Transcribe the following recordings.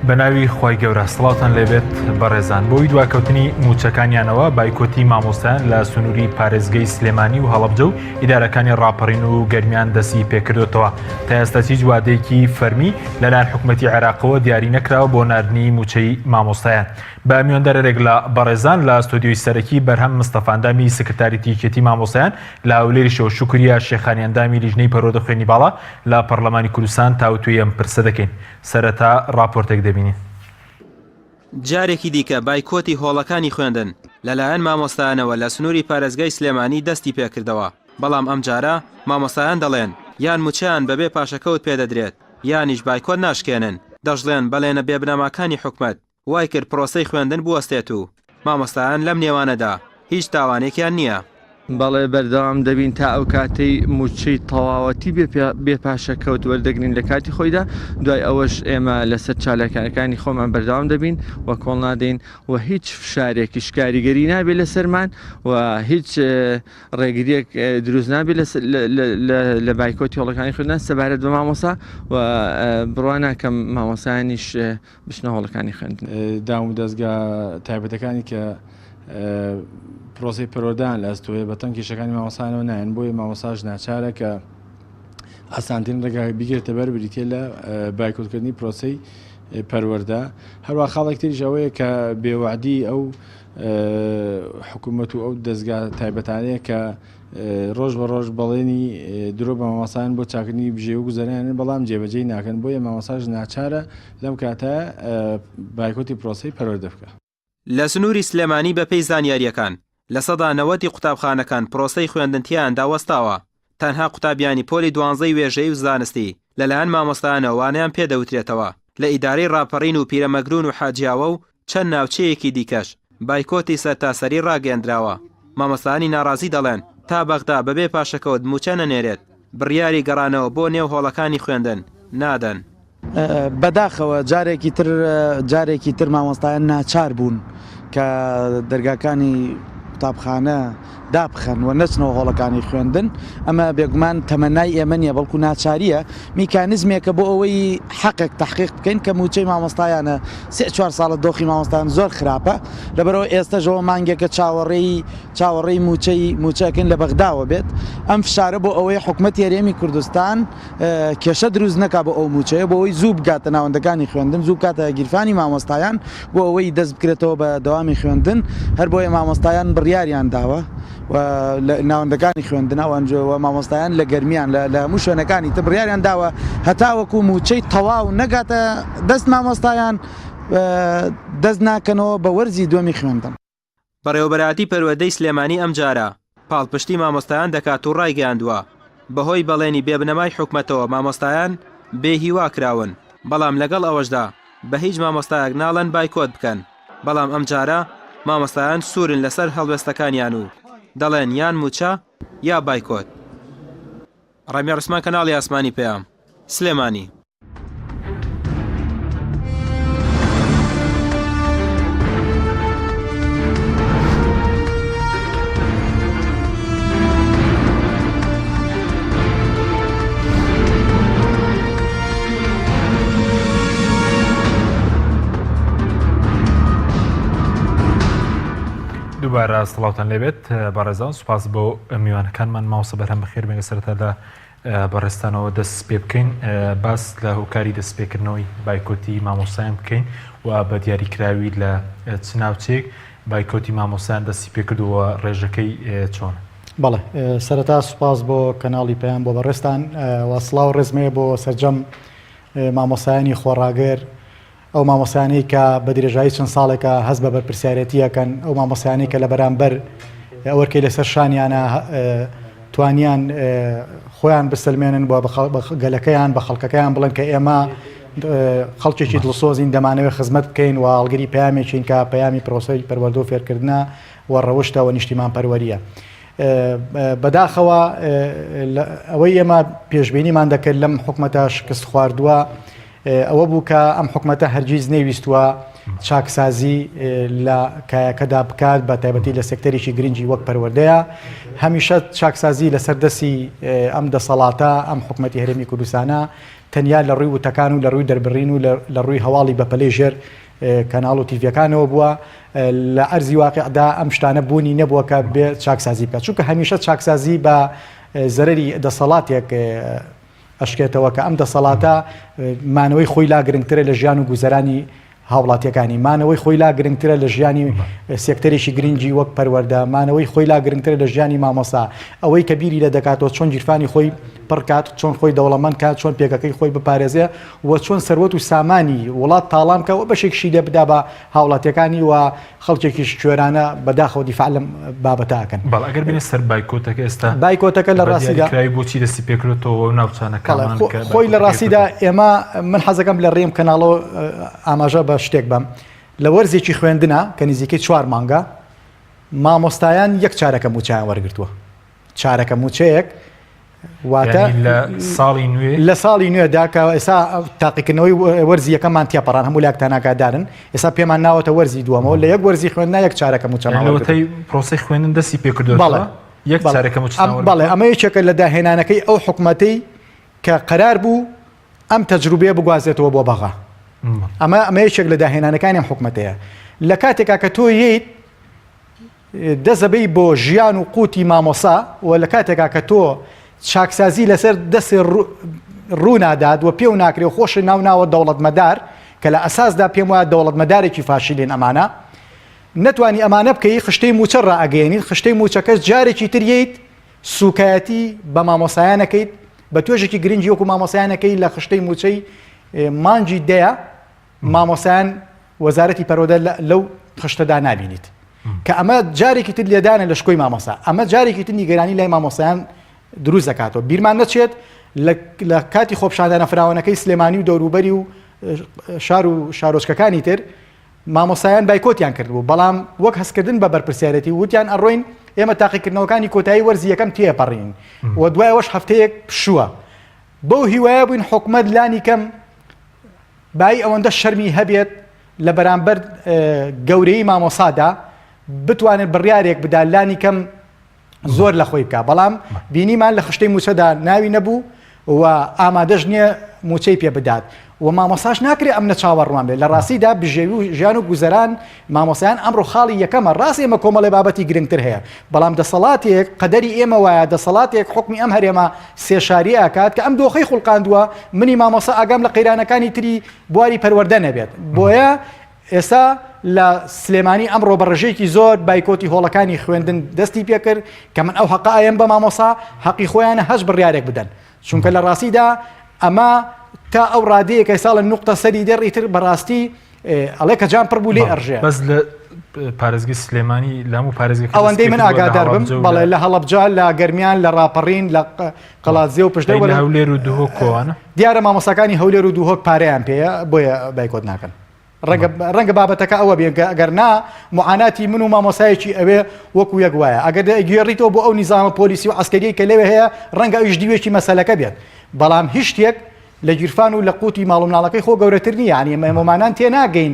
بەناوی خی گەورە سڵاتان لێبێت بەڕێزان بۆی دواکەوتنی موچەکانیانەوە بایکۆتی مامۆستایان لە سنووری پارێزگەی سلێمانی و هەڵەبجە و ئیدارەکانی ڕاپەڕین و گەرمیان دەستی پێکردوتەوە تا ئێستا هیچ وادەیەکی فەرمی لەلایەن حکوومەتی عێراقەوە دیاری نەکراوە بۆ ناردنی موچەی مامۆستایان. بە میێندەرێک لە بەڕێزان لە ستۆدیۆی سەرەکی بەرهەم مستەفاندامی سکرتاری تیکێتی مامۆستایان لە هەولێریشەوە شکریە شێخانیاندامی لیژنەی پەرۆدە خوێنی باڵا لە پەرلەمانی کوردستان تاوتوی ئەم پرسە دەکەین. سەرەتا راپۆرتێک دەبینین. جارێکی دیکە بایکۆتی هۆڵەکانی خوێندن لەلایەن مامۆستایانەوە لە سنووری پارێزگای سلێمانی دەستی پێکردەوە، بەڵام ئەم جارە مامۆستایان دەڵێن یان موچیان بەبێ پاشەکەوت پێدەدرێت یانیش بایکۆت ناشکێنن. دەژڵێن بەڵێنە بێبنەماکانی حکومەت وای کرد پرۆسەی خوێندن بوەستێت و مامۆستایان لەم نێوانەدا هیچ تاوانێکیان نییە. بەڵێ بەردەوام دەبین تا ئەو کاتەی موچەی تەواوەتی بێ پاشەکەوت وەردەگرین لە کاتی خۆیدا، دوای ئەوەش ئێمە لەسەر چالاکەەکانی خۆمان بەردەوام دەبین و کۆڵ نادەین و هیچ فشارێکی شکاریگەری نابێت لەسەرمان و هیچ ڕێگریەک دروست نابێت لە بایکۆتی هۆڵەکانی خوێندن سەبارەت بە مامۆسا و بڕوان ناکەم مامۆسایانیش بچنە هۆڵەکانی خوێندن. دام و دەستگا تایبەتەکانی کە پرۆسی پەرۆدان لە ئەستوێ بە تەنگ کێشەکانی مامۆسایانەوە نایەن، بۆیە مامۆساژ ناچارە کە ئاسانترین ڕێگای بگرێتە بەر بریتە لە بایکۆتکردنی پرۆسەی پەروەردە. هەروە خاڵێک تریش ئەوەیە کە بێوعدی ئەو حکوومەت و ئەو دەستگا تایبەتانەیە کە ڕۆژ بە ڕۆژ بەڵێنی درۆ بە مامۆسایان بۆ چاکردنی بژێ و گوزەرانیان بەڵام جێبەجێی ناکەن، بۆیە مامۆساژ ناچارە لەم کاتە بایکۆتی پرۆسەی پەروەردە بکە. لە سنووری سلێمانی بەپێی زانیاریەکان لە سەدا 90 قوتابخانەکان پرۆسەی خوێندنتیان داوەستاوە. تەنها قوتابیانی پۆلی 12 وێژەی و زانستی لەلایەن مامۆستایانەوەوانیان پێدەوترێتەوە. لە ئیدارەی ڕاپەڕین و پیرەمەگرون و حاجیاوە و چەند ناوچەیەکی دیکەش بایکۆتی سەرتاسەری ڕاگەیاندراوە. مامۆستایانی ناڕازی دەڵێن تا بەغدا بەبێ پاشەکەوت موچە نەنێرێت، بڕیاری گەڕانەوە بۆ نێو هۆڵەکانی خوێندن نادەن. بەداخەوە جارێکی تر مامۆستایان ناچار بوون کە دەرگاکانی قوتابخانە دابخەن و نەچنەوە هۆڵەکانی خوێندن. ئەمە بێگومان تەمەنای ئێمە نیە، بەڵکو ناچاریە، میکانیزمێکە بۆ ئەوەی حەقێک تحقیق بکەین کە موچەی مامۆستایانە 3-4 ساڵە دۆخی مامۆستایان زۆر خراپە. لەبەرەوە ئێستاژەوە مانگێکە چاوەڕێی موچەکەین لە بەغداوە بێت. ئەم فشارە بۆ ئەوەی حکوومەتی هەرێمی کوردستان کێشە دروست نەکا بۆ ئەو موچەیە، بۆ ئەوەی زوو بگاتە ناوەندەکانی خوێندن، زوو بکاتە گیرفانی مامۆستایان، بۆ ئەوەی دەست بکرێتەوە بە دەوامی خوێندن. هەر بۆیە مامۆستایان بڕیاریان داوە و ناوەندەکانی خوێندنەوە مامۆستایان لە گەرمیان لە هەموو شوێنەکانی تر بڕیاریان داوە هەتا وەکو موچەی تەواو نەگاتە دەست مامۆستایان دەست ناکەنەوە بە وەرزی دووەمی خوێندن. بەڕێوەبەراتی پەروەردەی سلێمانی ئەم جارە پاڵپشتی مامۆستایان دەکات و ڕایگەیاندووە. بەهۆی بەڵێنی بێبنەمای حکومەتەوە مامۆستایان بێهیوا کراون، بەڵام لەگەڵ ئەوەشدا بە هیچ مامۆستایەک ناڵەن بایکۆت بکەن. بەڵام ئەم جارە مامۆستایان سوورن لەسەر هەڵوێستەکانیان و دەڵێن یان موچە یا بایکۆت. ڕەمی ڕسمان کەناڵی ئاسمانی پێام سلێمانی. دووبارە سڵاوتان لێبێت بەڕێزان، سوپاس بۆ میوانەکانمان. ماوەسە بەرهەم بەخێر بێنە سەرەتا لە بەڕێستانەوە دەست پێ بکەین، باس لە هۆکاری دەستپێکردنەوەی بایکۆتی مامۆسایان بکەین و بە دیاریکراوی لە چ ناوچێک بایکۆتی مامۆسایان دەستی پێکردووە ڕێژەکەی چۆن؟ بەڵێ، سەرەتا سوپاس بۆ کەناڵی پێیان بۆ بەڕێستان و سڵاو ڕێزمەیە بۆ سەرجەم مامۆسایانی خۆڕاگەر، ئەو مامۆسایانەی کە بە درێژایی چەند ساڵێکە هەست بە بەرپرسیارەتیەکەن، ئەو مامۆسایانەی کە لە بەرامبەر ئەوەرکەی لەسەر شانیانە توانیان خۆیان بسلمێنن بۆ گەلەکەیان بە خەڵکەکەیان بڵێن کە ئێمە خەڵکێکی دڵسۆزین، دەمانەوێت خزمەت بکەین و هەڵگری پەیامێکین کە پەیامی پرۆسەی پەروەردە و فێرکردنە و ڕەوشتەوە نیشتیمان پەروەریە. بەداخەوە ئەوەی ئێمە پێشبینیمان دەکرد لەم حکومەتە شکست خواردووە ئەوە بوو کە ئەم حکومەتە هەرگیز نەیویستووە چاکسازی لە کایەکەدا بکات، بە تایبەتی لە سێکتەرێکی گرنگی وەک پەروەردەیە. هەمیشە چاکسازی لەسەر دەستی ئەم دەسەڵاتە ئەم حکومەتی هەرێمی کوردستانە تەنیا لە ڕووی وتەکان و لە ڕووی دەربڕین و لە ڕووی هەواڵی بەپەلەی ژێر کەناڵ و تیڤەکانەوە بووە لە ئەرزی واقعدا ئەم شتانە بوونی نەبووە کە بێ چاکسازی بکات چونکە هەمیشە چاکسازی بە زەرەری دەسەڵاتێک ئەشکێتەوە کە ئەم دەسەڵاتە مانەوەی خۆی لا گرنگترە لە ژیان و گوزەرانی هاوڵاتیەکانی مانەوەی خۆی لا گرنگترە لە ژیانی سێکتەرێکی گرنگی وەک پەروەردە مانەوەی خۆی لا گرنگترە لە ژیانی مامۆسا ئەوەی کە بیری لە دەکاتەوە چۆن گیرفانی خۆی پڕکات چۆن خۆی دەوڵەمەند کات چۆن پێکەکەی خۆی بپارێزێ و چۆن سەروەت و سامانی وڵات تاڵام کە و بەشێکشی لێ بدا بە هاوڵاتیەکانی و خەڵکێکیش کوێرانە بەداخەوە دیفاع لەم بابەتاکەن بەڵ ئەگەر بینێ سەر بایکۆتەکە ئێستا بایکۆتەکە لە ڕاستیدا بۆچی دەستی پێکرێتەوە و ناوچانەکان خۆی لە ڕاستیدا ئێمە من حەزەکەم لە ڕێم کەناڵەوە ئاماژە بە شتێک بم لە وەرزێکی خوێندنە کە نزیکەی 4 مانگە مامۆستایان یەک چارەکە موچیان وەرگرتووە چارەکە موچەیەک واتە لە ساڵی نوێدا کە ئێستا تاقیکردنەوەی وەرزی یەکەمان تێپەڕان هەموو لاکتاناکدارن ئێستا پێمان ناوەتە وەرزی دووەمەوە لە یەک وەرزی خوێندنا یەک چارەکە موچەی پرۆسی خوێندن دەستی پێکردووە یەک چارەکە بەڵێ ئەمە یەکێکە لە داهێنانەکەی ئەو حکومەتەی کە قەرار بوو ئەم تەجروبەیە بگوازێتەوە بۆ بەغا ئەمە یەکێک لە داهێنانەکانی حکومەتەیە لە کاتێکا کە تۆ ییت دەزەبەی بۆ ژیان و قوتی مامۆسا و لە کاتێکا کە تۆ چاکسازی لەسەر دەستی ڕووناداد و پێو ناکرێ و خۆشی ناوناوە دەوڵەتمەدار کە لە ئەساسدا پێم وایە دەوڵەتمەدارێکی فاشیلێن ئەمانە نەتوانی ئەمانە بکەی خشتەی موچە ڕائەگەیەنیت خشتەی موچەکەس جارێکی تریت سوکایەتی بە مامۆسایانەکەیت بە توێژێکی گرنگی وەکو مامۆسایانەکەی لە خشتەی موچەی مانجی دەیە مامۆسایان وەزارەتی پەرۆدە لەو خشتەدا نابینیت کە ئەمە جارێکی تر لێدانە لە شکۆی مامۆسا ئەمە جارێکی تر نیگەرانی لای مامۆسایان دروست دەکاتەوە بیرمان نەچێت لە کاتی خۆپشاندانە فراوانەکەی سلێمانی و دەوروبەری و شار و شارۆچکەکانی تر مامۆسایان بایکۆتیان کردبوو بەڵام وەک هەستکردن بە بەرپرسیارەتی وتیان ئەڕۆین ئێمە تاقیکردنەوەکانی کۆتایی وەرزی یەکەم تێپەڕین و دوایەوەش هەفتەیەک پشووە بەو هیوایە بووین حکومەت لانی کەم بای ئەوەندە شەرمی هەبێت لە بەرامبەر گەورەی مامۆسادا بتوانێت بڕیارێک بدا لانی کەم زۆر لە خۆی بکە بەڵام بینیمان لە خشتەی موچەدا ناوی نەبوو و ئامادەش نییە موچەی پێ بدات و مامۆساش ناکرێت ئەم نە چاوەڕوان بێت لە ڕاستیدا بژێوی و ژیان و گوزەران مامۆسایان ئەمڕۆ خاڵی یەکەمە ڕاستی ئێمە کۆمەڵی بابەتی گرنگتر هەیە بەڵام دەسەڵاتێک قەدەری ئێمە وایە دەسەڵاتێک حکمی ئەم هەرێمە سێشاری ئاکات کە ئەم دۆخەی خوڵقاندووە منی مامۆسا ئاگام لە قەیرانەکانی تری بواری پەروەردە نەبێت بۆیە ئێستا لە سلێمانی ئەمڕۆ بە ڕژێکی زۆر بایکۆتی هۆڵەکانی خوێندن دەستی پێکرد کە من ئەو حەقایەم بە مامۆسا حەقی خۆیانە هەش بڕیارێک بدەن چونکە لە ڕاستیدا ئەمە تا ئەو ڕادەیەکە ساڵە نوقتە سەری دەڕیتر بەڕاستی ئەڵێ کە جان پڕ بوو لێ ئەڕژێ بەس لە پارێزگی سلێمانی لەم و پارێزگەکە ئەوەندەی من ئاگادار بم بەڵێ لە هەڵەبجا لە گەرمیان لە ڕاپەڕین لە قەڵاتزێ و پشتە هەولێر و دووهۆک کۆوانە دیارە مامۆساکانی هەولێر و دووهۆک پارەیان پێەیە بۆیە بایکۆت ناکەن ڕەنگە بابەتەکە ئەوە بێگەرنا معاناتی من و مامۆسایەکی ئەوێ وەکو یەک وایە ئەگەر گوێڕیتەوە بۆ ئەو نیزامە پۆلیسی و عسکەریی کە لەوێ هەیە ڕەنگە ئەویش دیوێکی مەسەلەکە بێت بەڵام هیچ شتێک لە گیرفان و لە قوتی ماڵ و مناڵەکەی خۆ گەورەتر نیە یعنی مەمانان تێناگەین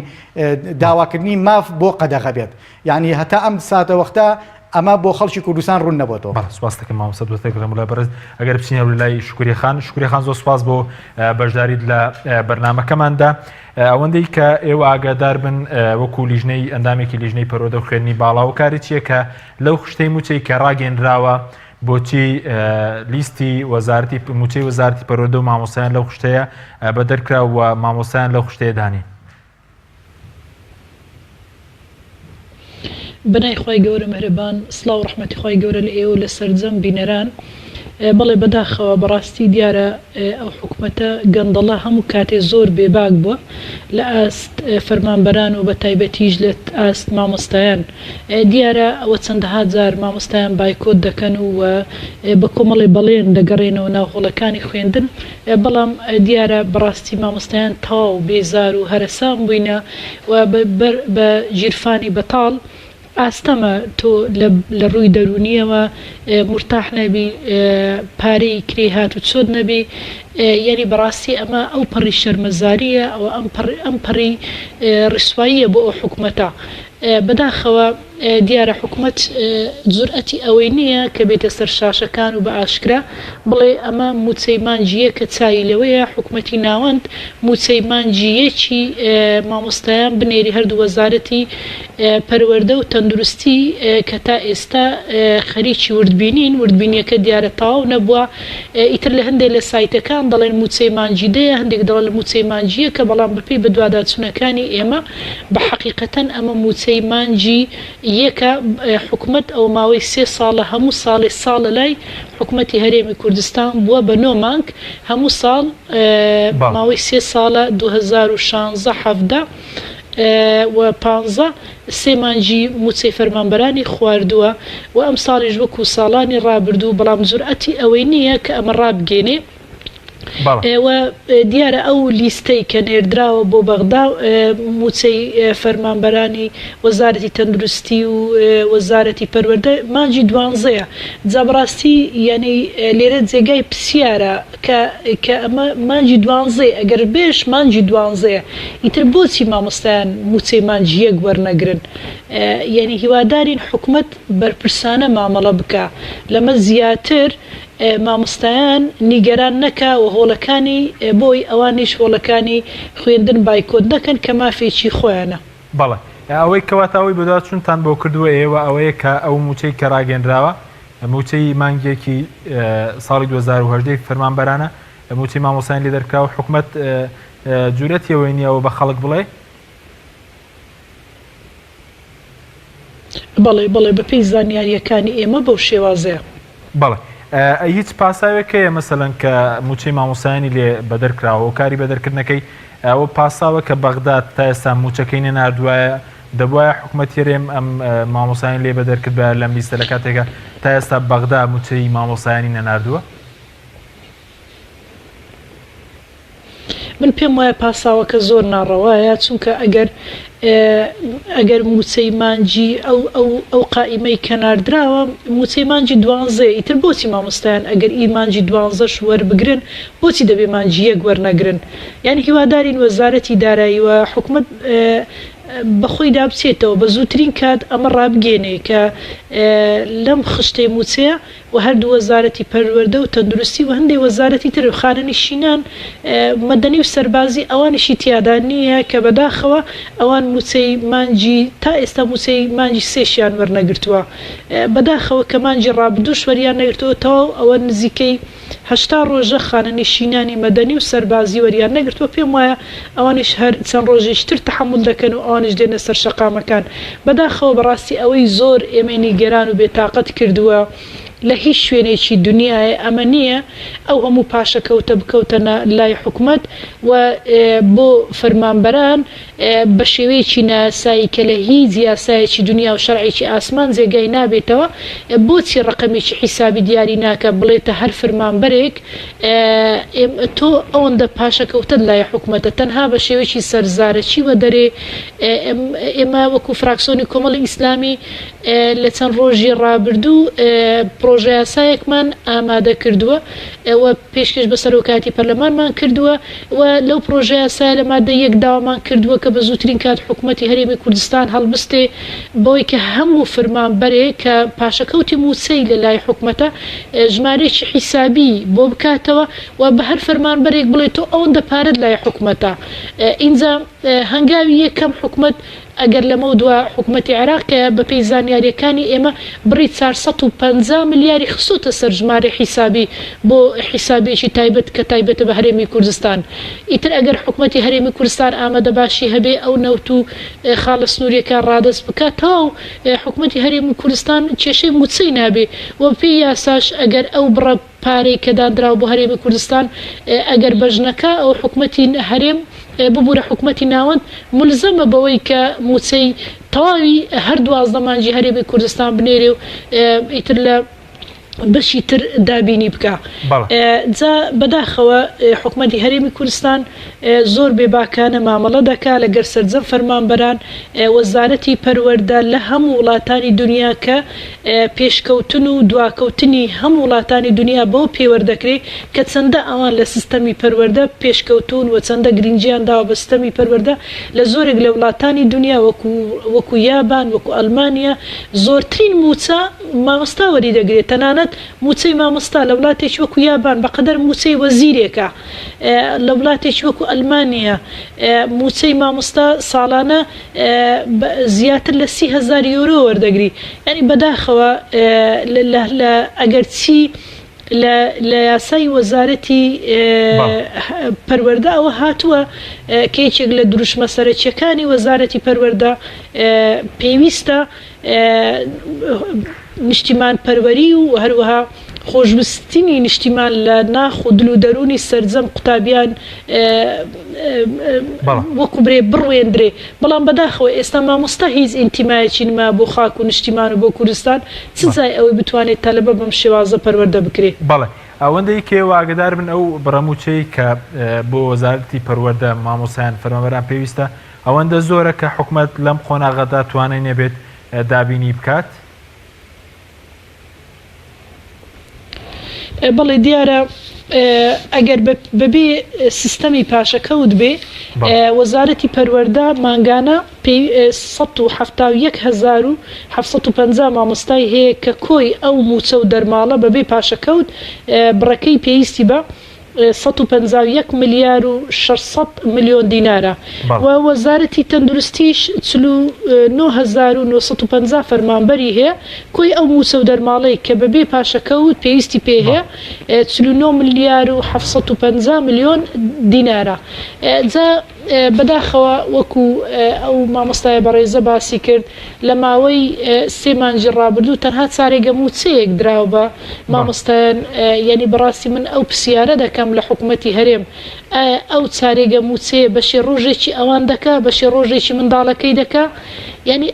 داواکردنی ماف بۆ قەدەغە بێت یعنی هەتا ئەم ساتە وەختە ئەمە بۆ خەڵکی کوردستان ڕوون نەبووەوە سپاس دەکەم مامۆستا دواتێکم لە بەرز ئەگەر بچینە لای شکوری خان زۆر سپاس بۆ بەشداریت لە بەرنامەکەماندا ئەوەندەی کە ئێوە ئاگادار بن وەکو لیژنەی ئەندامێکی لیژنەی پەرۆدە و خوێندنی باڵا و کاری چییە کە لەو خشتەی موچەی کە ڕاگەنراوە بۆچی لیستی وەزارەتی موچەی وەزارەتی پەرۆدە و مامۆسایان لەو خشتەیە بە دەرکرا و مامۆسایان لەو خشتەیە دانی بنای خۆی گەورە مەهرەبان سڵاو و ڕەحمەتی خۆی گەورە لە ئێوە لە سەرجەم بینەران بەڵێ بەداخەوە بەڕاستی دیارە ئەو حکوومەتە گەندەڵە هەموو کاتێ زۆر بێباک بووە لە ئاست فەرمانبەران و بە تایبەتیش لە ئاست مامۆستایان دیارە ئەوە چەندەها جار مامۆستایان بایکۆت دەکەن و بە کۆمەڵی بەڵێن دەگەڕێنەوە ناوخۆڵەکانی خوێندن بەڵام دیارە بەڕاستی مامۆستایان تاو بێزار و هەرەسان بووینە و بە ژیرفانی بەتاڵ ئاستەمە تۆ لە ڕووی دەرونیەوە مرتاح نەبی پارەی کرێ هات و چۆت نەبی یعنی بەڕاستی ئەمە ئەو پەڕی شەرمەزاریە ئەو ئەم پەڕی ڕسواییە بۆ ئەو حکوومەتە بەداخەوە دیارە حکوومەت جورئەتی ئەوەی نییە کە بێتە سەر شاشەکان و بە ئاشکرا بڵێ ئەمە موچەی مانجیە کە چاوی لەوەیە حکوومەتی ناوەند موچەی مانجیەکی مامۆستایان بنێری هەردوو وەزارەتی پەروەردە و تەندروستی کە تا ئێستا خەریکی وردبینین وردبینیەکە دیارە تاو نەبووە ئیتر لە هەندێک لە سایتەکان دەڵێن موچەی مانجیدەیە هەندێک دەڵێن موچەی مانجیە کە بەڵام بەپێی بە دوواداچوونەکانی ئێمە بە حەقیقەتەن ئەمە موچەی مانجی یەکە حکوومەت ئەو ماوەی 3 ساڵە هەموو ساڵە لای حکوومەتی هەرێمی کوردستان بووە بە 9 مانگ هەموو ساڵ ماوەی 3 ساڵە 2016 17 و 15 3 مانجی موچەی فەرمانبەرانی خواردووە و ئەم ساڵیش وەکو ساڵانی ڕابردوو بەڵام جورئەتی ئەوەی نییە کە ئەمە ڕابگەێنێ و دیارە ئەو لیستەی کە نێردراوە بۆ بەغدا موچەی فەرمانبەرانی وەزارەتی تەندروستی و وەزارەتی پەروەردە مانجی 12ەیە جابڕاستی یعنی لێرە جێگای پرسیارە کە ئەمە مانجی 12 ئەگەر بێش مانجی 12ەیە ئیتر بۆچی مامۆستایان موچەی مانجی یەک وەرنەگرن یعنی هیوادارین حکوومەت بەرپرسانە مامەڵە بکە لەمە زیاتر مامۆستایان نیگەران نەکا و هۆڵەکانی بۆی ئەوانیش هۆڵەکانی خوێندن بایکۆت نەکەن کە مافێکی خۆیانە بەڵێ ئەوەی کەواتەوەی بەدا چونتان بۆ کردووە ئێوە ئەوەیە کە ئەو موچەی کە ڕاگەنراوە موچەی مانگێکی ساڵی 2010 فەرمانبەرانە موچەی مامۆستایان لێ دەرکراوە حکوومەت جورەتیەوەی نییەوە بە خەڵک بڵێ بەڵێ بەپێی زانیاریەکانی ئێمە بەو شێوازەیە بەڵێ هیچ پاساوێکەیە مەسەلەن کە موچەی مامۆستایانی لێ بەدەرکراوە و کاری بەدەرکردنەکەی ئەوە پاساوە کە بەغداد تا ئێستا موچەکەی نەناردووایە دەبواە حکوومەتی هەرێم ئەم مامۆستایان لێ بەدەرکرد بە لەم لیستە لە کاتێکە تا ئێستا بەغدا موچەی مامۆستایانی نەناردووە من پێم وایە پاساوەکە زۆر ناڕەوایە چونکە ئەگەر موچەی مانجی ئەو قائیمەی کەناردراوە موچەی مانجی 12 ئیتر بۆچی مامۆستایان ئەگەر مانجی 12 وەربگرن بۆچی دەبێ مانجی یەک وەرنەگرن یعنی هیوادارین وەزارەتی دارایی و حکوومەت بەخۆی دابچێتەوە بە زووترین کات ئەمە ڕابگەێنێ کە لەم خشتەی موچەیە و هەردوو وەزارەتی پەروەردە و تەندروستی و هەندێک وەزارەتی تر خانەنشینان مەدەنی و سەربازی ئەوانیشی تیادا نییە کە بەداخەوە ئەوان موچەی مانجی تا ئێستا موچەی مانجی 3 وەرنەگرتووە بەداخەوە کە مانجی ڕابردوو وەریان نەگرتەوە تەواو ئەوە نزیکەی 80 ڕۆژە خانەنشینانی مەدەنی و سەربازی وەریان نەگرتووە پێم وایە ئەوانش هەر چەند ڕۆژێشتر تەحمل دەکەن و ئەوانش دێنە سەر شەقامەکان بەداخەوە بەڕاستی ئەوەی زۆر ئێمە نیگەران و بێتاقەت کردووە لە هیچ شوێنێکی دنیای ئەمە نییە ئەو هەموو پاشەکەوتە بکەوتەنە لای حکوومەت و بۆ فەرمانبەران بە شێوەیەکی ناسایی کە لە هیچ یاسایەکی دنیا و شەرعێکی ئاسمان جێگای نابێتەوە بۆچی ڕقەمێکی حیسابی دیاری ناکە بڵێتە هەر فەرمانبەرێک تۆ ئەوەندە پاشەکەوتە لای حکوومەتە تەنها بە شێوەیەکی سەرزارەکی وە دەرێ ئێمە وەکو فراکسیۆنی کۆمەڵی ئیسلامی لە چەند ڕۆژی ڕابردوو پرۆژە یاسایەکمان ئامادە کردووە ئەوە پێشکەش بە سەرۆکاتی پەرلەمانمان کردووە و لەو پرۆژە یاسای لە مادە 1 داوامان کردووە کە بە زووترین کات حکوومەتی هەرێمی کوردستان هەڵبستێ بۆی کە هەموو فەرمانبەرێک کە پاشەکەوتی موچەی لە لای حکوومەتە ژمارەیەکی حیسابی بۆ بکاتەوە و بە هەر فەرمانبەرێک بڵێت تۆ ئەوەندە پارەت لای حکوومەتە ئینجا هەنگاوی یەکەم حکوومەت ئەگەر لەمە دووە حکوومەتی عێراقە بەپێی زانیاریەکانی ئێمە بڕی 450 ملیاری خسووتە سەر ژمارە حیسابی بۆ حیسابێکی تایبەت کە تایبەتە بە هەرێمی کوردستان ئیتر ئەگەر حکوومەتی هەرێمی کوردستان ئامادە باشی هەبێ ئەو نەوت و خاڵە سنووریەکان ڕادەست بکات تاو حکوومەتی هەرێمی کوردستان کێشەی موچەی نابێ و پێی یاساش ئەگەر ئەو بڕە پارەی کە دادراوە بۆ هەرێمی کوردستان ئەگەر بەژنەکە ئەو حکوومەتی هەرێم ببوورە حکوومەتی ناوەند ملزەمە بەوەی کە موچەی تەواوی هەر 12 مانجی هەرێمی کوردستان بنێرێ و ئیتر لە بەشی تر دابینی بکە جا بەداخەوە حکومەتی هەرێمی کوردستان زۆر بێباکانە مامەڵە دەکا لەگەر سەرجەم فەرمانبەران وەزارەتی پەروەردە لە هەموو وڵاتانی دنیا کە پێشکەوتن و دواکەوتنی هەموو وڵاتانی دنیا بەو پێوەردەکرێت کە چەندە ئەوان لە سیستەمی پەروەردە پێشکەوتون و چەندە گرنگیان داوە بە سیستەمی پەروەردە لە زۆرێک لە وڵاتانی دنیا وەکو یابان وەکو ئەلمانیا زۆرترین موچە مامۆستا وەریدەگرێت تەنانەت موچەی مامۆستا لە وڵاتێکی وەکو یابان بەقەدەر موچەی وەزیرێکە لە وڵاتێکی وەکو ئەلمانیا موچەی مامۆستا ساڵانە زیاتر لە 30,000 یورۆ وەردەگری ینی بەداخەوە ئەگەر چی لە یاسای وەزارەتی پەروەردە ئەوە هاتووە کێچێک لە دروشمە سەرەکیەکانی وەزارەتی پەروەردە پێویستە نیشتیمان پەروەری و هەروەها خۆشببستنی نیشتیمان لە ناخ و دل و دەرونی سەرجەم قوتابیان وەکو برێ بڕوێندرێ بەڵام بەداخەوە ئێستا مامۆستا هیچ ئینتیمایەکی نما بۆ خاک و نیشتیمان و بۆ کوردستان چ جای ئەوەی بتوانێت تەلەبە بەم شێوازە پەروەردە بکرێت بەڵێ ئەوەندەی کێ واگدار بن ئەو بڕەموچەی کە بۆ وەزارەتی پەروەردە مامۆسایان فەرمانبەران پێویستە ئەوەندە زۆرە کە حکوومەت لەم قۆناغەدا توانای نەبێت دابینی بکات بەڵێ دیارە ئەگەر بەبێ سیستەمی پاشەکەوت بێ وەزارەتی پەروەردە ماگانە 171,750 مامۆستای هەیە کە کۆی ئەو موچە و دەرماڵە بەبێ پاشەکەوت بڕەکەی پێویستی بە 151 ملیار و 600 ملیۆن دینارە و وەزارەتی تەندروستیش 49,950 فەرمانبەری هەیە کۆی ئەو موچە و دەرماڵەی کە بەبێ پاشەکەوت پێویستی پێ هەیە 49 ملیار و 750 ملیۆن دینارە جا بەداخەوە وەکو ئەو مامۆستای بەڕێزە باسی کرد لە ماوەی 3 مانگی ڕابردوو تەنها چارێگە موچەیەک دراوە بە مامۆستایان یعنی بەڕاستی من ئەو پرسیارە دەکەم لە حکوومەتی هەرێم ئەو چارێگە موچەیە بەشی ڕۆژێکی ئەوان دەکا بەشی ڕۆژێکی منداڵەکەی دەکا یعنی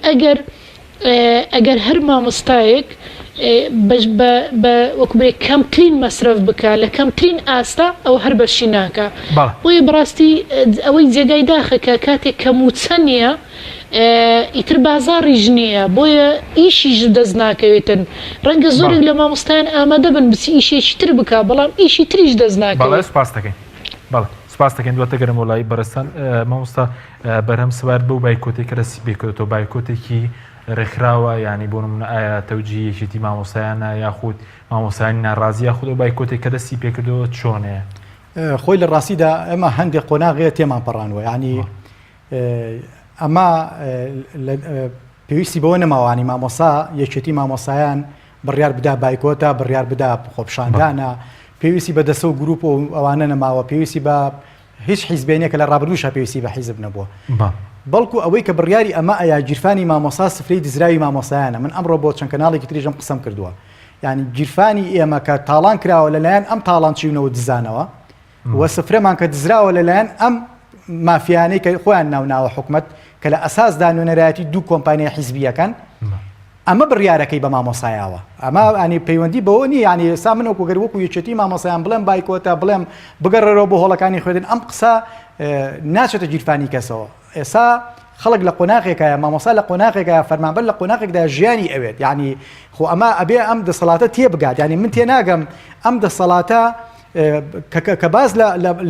ئەگەر هەر مامۆستایەک وەکوبێ کەمترین مەسرف بکە لە کەمترین ئاستا ئەو هەر بەشی ناکە بۆیە بڕاستی ئەوەی جێگای داخەکە کاتێک کە موچە نییە ئیتر بازاڕیژ نییە بۆیە ئیشیش دەست ناکەوێتن ڕەنگە زۆرێک لە مامۆستایان ئامادە بن بچی ئیشێکی تر بکە بەڵام ئیشی تریش دەست ناکەوێت سپاس دەکەین سپاس دەکەین دواتە گەرم وڵایی بەرزستان مامۆستا بەرهەم سوار بەو بایکۆتێک رەسی بێکەوتەوە بایکۆتێکی ڕێکخراوە ینی بۆ نمونە ئایا تەوجیهێکی مامۆسایانە یاخود مامۆسایانی ناڕازی یاخود ئەو بایکۆتێک کە دەستی پێکردەوە چۆنەیە خۆی لە ڕاستیدا ئەمە هەندێک قۆناغەیە تێمان پەڕانوە ینی ئەمە پێویستی بەوە نەماوانی مامۆسا یەکێتی مامۆسایان بڕیار بدا بایکۆتە بڕیار بدا خۆپشاندانە پێویستی بە دەسە و گروپ و ئەوانە نەماوە پێویستی بە هیچ حیزبێنێکە لە ڕابردووشە پێویستی بە حیزب نەبووە بەڵکو ئەوەی کە بڕیاری ئەمە ئەیا گیرفانی مامۆسا سفرەی دزراوی مامۆسایانە من ئەمڕۆ بۆ چەند کەناڵێکی تریژەم قسەم کردووە یعنی گیرفانی ئێمە کە تاڵان کراوە لەلایەن ئەم تاڵان چیونەوە دزانەوە و سفرەمان کە دزراوە لەلایەن ئەم مافیانەی کە خۆیان ناوناوە حکومەت کە لە ئەساسدا نوێنەرایەتی دوو کۆمپانیای حیزبیەکان ئەمە بڕیارەکەی بە مامۆسایەوە ئەمە ئەنی پەیوەندی بەوە نی ینی ئێستا من وەکو گەر وەکو یەکێتی مامۆسایان بڵێم بایکۆتە بڵێم بگەڕێرەوە بۆ هۆڵەکانی خوێندن ئەم قسە ناچێتە گیرفانی کەسەوە ئێستا خەڵک لە قۆناغێکایە مامۆسا لە قۆناغێکە فەرمانبەر لە قۆناغێکدا ژیانی ئەوێت یعنی خۆ ئەمە ئەبێ ئەم دەسەڵاتە تێبگات ینی من تێناگەم ئەم دەسەڵاتە کە باز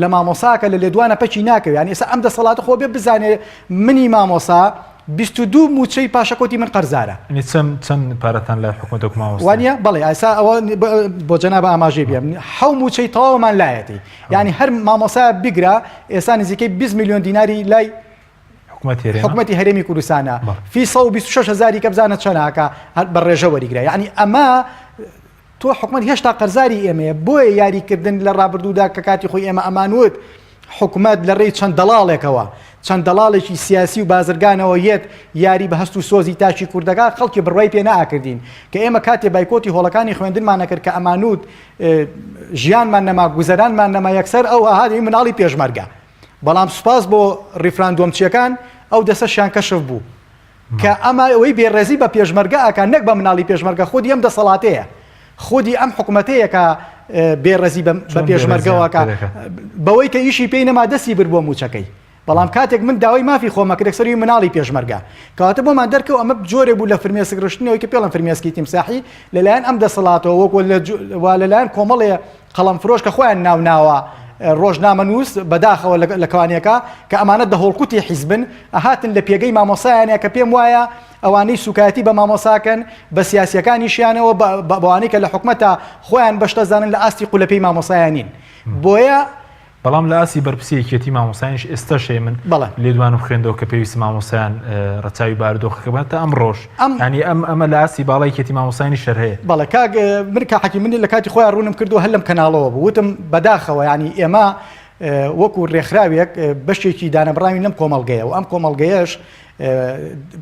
لە مامۆساکە لە لێدوانە پەچی ناکەوێت ینی ئێستا ئەم دەسەڵاتە خۆ بێ بزانێ منی مامۆسا 22 موچەی پاشەکۆتی من قەرزارە چەند پارەتان لە حکوومەت مامۆستا وانە بەڵێ ئێستا ئەوە بۆ جەناب ئاماژەی بێم حەو موچەی تەواومان لایەتی ینی هەر مامۆسا بگرە ئێستا نزیکەی 20 میلیۆن دیناری لای حکوومەتی هەرێمی کوردستانە فی 126,000 کە بزانە چەناکە بە ڕێژە وەریگرە یعنی ئەمە تۆ حکومەت هێشتا قەرزاری ئێمەیە بۆیە یاریکردن لە ڕابردوودا کە کاتی خۆی ئێمە ئەمانوت حکومەت لە ڕێی چەند دەڵاڵێکەوە چەند دەڵاڵێکی سیاسی و بازرگانەوە یەت یاری بە هەست و سۆزی تاچی کوردەکە خەڵکی بڕوای پێ ناکردین کە ئێمە کاتێ بایکۆتی هۆڵەکانی خوێندنمان نەکرد کە ئەمانوت ژیانمان نەما گوزەرانمان نەما یەکسەر ئەو ئاهادی مناڵی پێشمەرگە بەڵام سوپاس بۆ ریفراندۆمچیەکان ئەو دەسەشیان کەشف بوو کە ئەمە ئەوەی بێڕێزی بە پێشمەرگە ئاکان نەک بە مناڵی پێشمەرگە خۆی ئەم دەسەڵاتەیە خودی ئەم حکوومەتەیە کە بێڕەزی بە پێشمەرگەوەکە بەوەی کە ئیشی پێی نەما دەستی بر بۆ موچەکەی. بەڵام کاتێک من داوای مافی خۆمە کە دەکسەری مناڵی پێشمەرگە کەواتە بۆمان دەرکەوت ئەمە جۆرێ بوو لە فرمێسک ڕشتنەوەی کە پێڵم فرمێسکی تیمساحی لەلایەن ئەم دەسەڵاتەوە وەکو لەلایەن کۆمەڵێ قەڵەمفرۆش کە خۆیان ناوناوە ڕۆژنامە نووس بەداخەوە لە کەوانیەکە کە ئەمانە دەهۆڵقوتی حیزبن ئەهاتن لە پێگەی مامۆسایانە کە پێم وایە ئەوانەی سوکایەتی بە مامۆساکەن بە سیاسیەکانیشیانەوە بەوانەی کە لە حکومەتە خۆیان بەشتەزانن لە ئاستی قولەپەی مامۆسایانین بۆیە بەڵام لە ئاسی بەرپرسیەکێتی مامۆسایانش ئێستا شێ من لێدوان و خوێندەوە کە پێویست مامۆسایان ڕەچاوی بارودۆخەکە بێتە ئەم ڕۆژ ینی ئەمە لە ئاسی باڵای کێتی مامۆسایانی شەر هەیە. بەڵێ کاک من کە حەکی منی لە کاتی خۆیان ڕوونم کردو هەر لەم کەناڵەوە بوو وتم بەداخەوە ینی ئێمە وەکو ڕێکخراوێک بەشێکی دانەبراوی لەم کۆمەڵگەیە و ئەم کۆمەڵگەیەش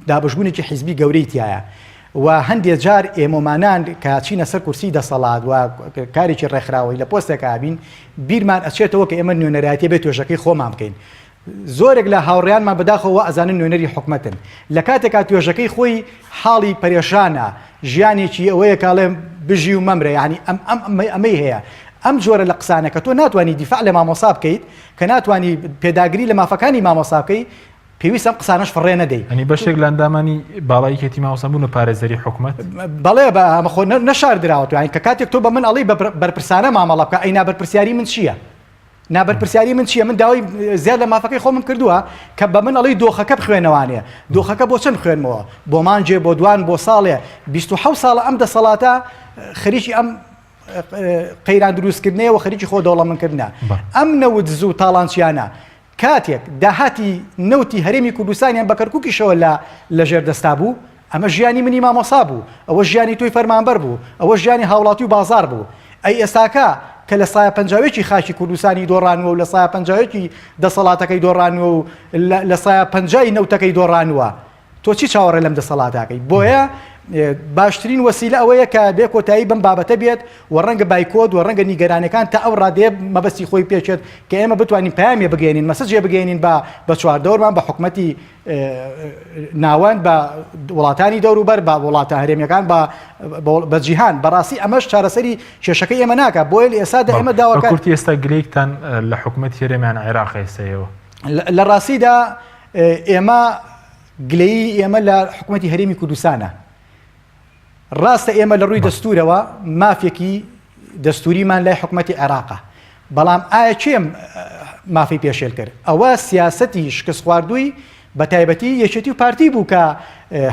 دابشبوونێکی حیزبی گەورەی تایە و هەندێک جار ئێمەمانان کە چینە سەر کورسی دەسەڵات و کارێکی ڕێکخراوەی لە پۆستێکە بین بیرمان ئەچێتەوە کە ئێمە نوێنەرایەتی بێت توێژەکەی خۆمان بکەین. زۆرێک لە هاوڕێیانمان بەداخەوە ئەزانن نوێنەری حکومەتن لە کاتێکا توێژەکەی خۆی حاڵی پەرێشانە ژیانێکی ئەوەیە کاڵێ بژی و مەمرە ینی ئەمەی هەیە ئەم جۆرە لە قسانە کە تۆ ناتوانانی دیفاع لە مامۆسا بکەیت کە ناتوانانی پێداگری لە مافەکانی مامۆسا بکەیت پێویستم قسانش فڕێ نەدەی ئەنی بەشێک لە ئەندامانی باڵایی کێتی مامۆسا بوون و پارێزەری حکومەت بەڵێ بە ئەمە خۆ نەشار دراوە ینی کە کاتێک تۆ بە من ئەڵی بەرپرسانە مامەڵە بکە ئەی نابەرپرسیاری من چییە؟ نابەرپرسیاری من چییە؟ من داوای زیاد لە مافەکەی خۆمم کردووە کە بە من ئەڵی دۆخەکە بخوێنەوانەیە دۆخەکە بۆ چەند خوێنمەوە بۆ مانجێ بۆ دوان بۆ ساڵێ 27 ساڵە ئەم دەسەڵاتە خەریکی ئەم قەیران دروستکردنەوە و خەریکی خۆ دەوڵەمەندکردنە ئەم نەوت زوو تاڵانچیانە کاتێک داهاتی نەوتی هەرێمی کوردستانیان بە کەرکووکیشەوە لە ژێردەستا بوو ئەمە ژیانی منی مامۆسا بوو ئەوە ژیانی تۆی فەرمانبەر بوو ئەوە ژیانی هاوڵاتی و بازار بوو ئەی ئێستاکە کە لە سایە پەنجاوێکی خاکی کوردستانی دۆڕانوە و لە سایە پەنجاوێکی دەسەڵاتەکەی دۆڕانوە و لە سایە پەنجای نەوتەکەی دۆڕانوە تۆ چی چاوەڕێ لەم دەسەڵاتەکەی بۆیە باشترین وەسیلە ئەوەیە کە بێ کۆتایی بم بابەتە بێت و ڕەنگە بایکۆت و ڕەنگە نیگەرانەکان تا ئەو ڕادێ مەبەستی خۆی پێچێت کە ئێمە بتوانین پامێ بگەێنین مەسەجێ بگەێنین بە چواردەوەرمان بە حکومەتی ناوەند بە وڵاتانی دەوروبەر بە وڵاتە هەرێمیەکان بە جیهان بەڕاستی ئەمەش چارەسەری کێشەکەی ئێمە ناکە بۆیە لە ئێستا ئێمە داواکە کورتی ئێستا گلەیەکتان لە حکومەتی هەرێمیان عێراق ئێستەیەوە لە ڕاستیدا ئێمە گلەیی ئێمە لە حکومەتی هەرێمی کوردستانە ڕاستە ئێمە لە ڕووی دەستورەوە مافێکی دەستوریمان لای حکومەتی عێراقە بەڵام ئایا چێم مافی پێشێل کرد ئەوە سیاسەتی شکست خواردووی بە تایبەتی یەکێتی و پارتی بوو کە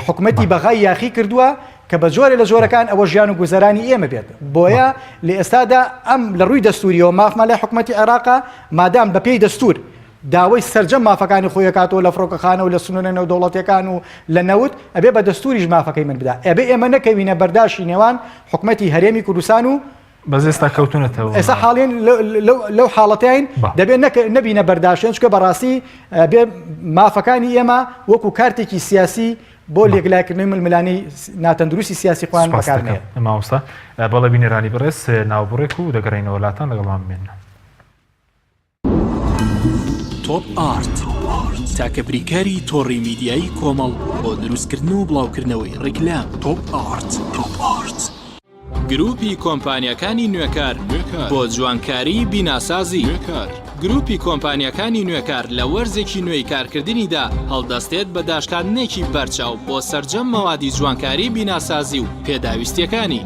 حکومەتی بەغای یاخی کردووە کە بە جۆرە لە جۆرەکان ئەوە ژیان و گوزەرانی ئێمە بێت بۆیە لە ئێستادا ئەم لە ڕووی دەستوریەوە مافمان لای حکومەتی عێراقە مادام بە پێی دەستور داوای سەرجەم مافەکانی خۆی کاتەوە لە فڕۆکەخانە و لە سنوورە نێودەوڵەتیەکان و لە نەوت ئەبێ بە دەستوریش مافەکەی من بدا ئەبێ ئێمە نەکەوینە بەرداشی نێوان حکومەتی هەرێمی کوردستان و بەس ئێستا کەوتونەتەوە ئێستا حاڵێن لەو حاڵەتین دەبێت نەبینە بەرداشتێن چکە بەڕاستی بێ مافەکانی ئێمە وەکو کارتێکی سیاسی بۆ لێگلایکردنەوەی ململانەی ناتەندروستی سیاسی خۆیان بەکارنێ ماوەستا بەڵێ بینێرانی بەڕێز ناوبڕێک و دەگەڕێنەوە وڵاتان لەگەڵام بێنە تۆپ ئارت تاکە بریکاری تۆڕی میدیایی کۆمەڵ بۆ دروستکردن و بڵاوکردنەوەی ڕیکلام تۆپ ئارت گروپی کۆمپانیەکانی نوێکار بۆ جوانکاری بیناسازی گروپی کۆمپانیەکانی نوێکار لە وەرزێکی نوێی کارکردنیدا هەڵدەستێت بە داشکاندنێکی بەرچاو بۆ سەرجەم مەوادی جوانکاری بیناسازی و پێداویستیەکانی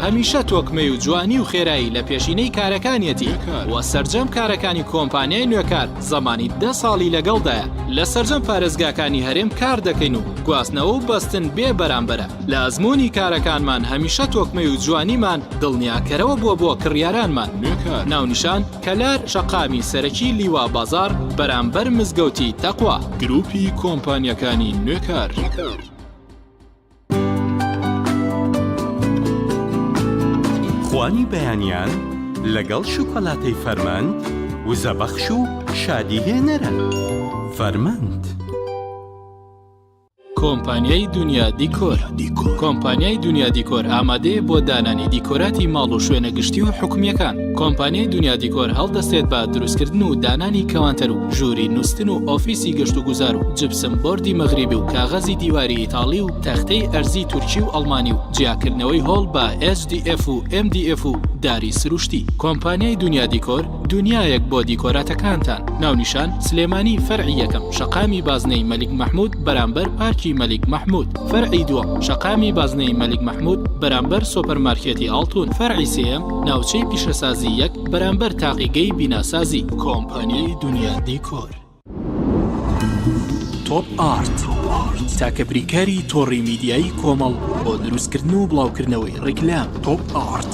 هەمیشە تۆکمەی و جوانی و خێرایی لە پێشینەی کارەکانیەتی وە سەرجەم کارەکانی کۆمپانیای نوێکار زەمانی 10 ساڵی لەگەڵدایە لە سەرجەم پارێزگاکانی هەرێم کار دەکەین و گواستنەوە و بەستن بێ بەرامبەرە لە ئەزمموی کارەکانمان هەمیشە تۆکمەی و جوانیمان دڵنیاکەرەوە بۆ کڕیارانمان ناونیشان کەلار شەقامی سەرەکی لیوا بازار بەرامبەر مزگەوتی تەقوا گروپی کۆمپانیەکانی نوێکار خوانی بەیانیان لەگەڵ شوکۆلاتەی فەرمەند وزەبەخش و شادی هێنەرە فەرمەند کۆمپانیای دنیا دیکۆر. کۆمپانیای دنیا دیکۆر ئامادەیە بۆ دانانی دیکۆراتی ماڵ و شوێنە گشتی و حکومیەکان. کۆمپانیای دنیا دیکۆر هەڵدەستێت بە دروستکردن و دانانی کەوانتەر و ژووری نووسن و ئۆفیسی گەشت و گوزار و جبسم بۆردی مەغریبی و کاغەزی دیواری ئیتاڵی و تەختەی ئەرزی تورکی و ئەڵمانی و جیاکردنەوەی هۆڵ بە HDF و MDF و داری سروشتی. کۆمپانیای دنیا دیکۆر دنیایەک بۆ دیکۆراتەکانتان. ناونیشان سلێمانی فەرعی یەکەم شەقامی بازنەی مەلیک مەحموود بەرامبەر پارکی مەلیک مەحموود. فەرعی دووەم شەقامی بازنەی مەلیک مەحموود بەرامبەر سۆپەرمارکێتی ئاڵتون. فەرعی سێیەم ناوچەی پیشەسازی یەک بەرامبەر تاقیگەی بیناسازی. کۆمپانیای دنیا دیکۆر. تۆپ ئارت تاکە بریکاری تۆڕی میدیایی کۆمەڵ بۆ دروستکردن و بڵاوکردنەوەی ڕیکلام. تۆپ ئارت.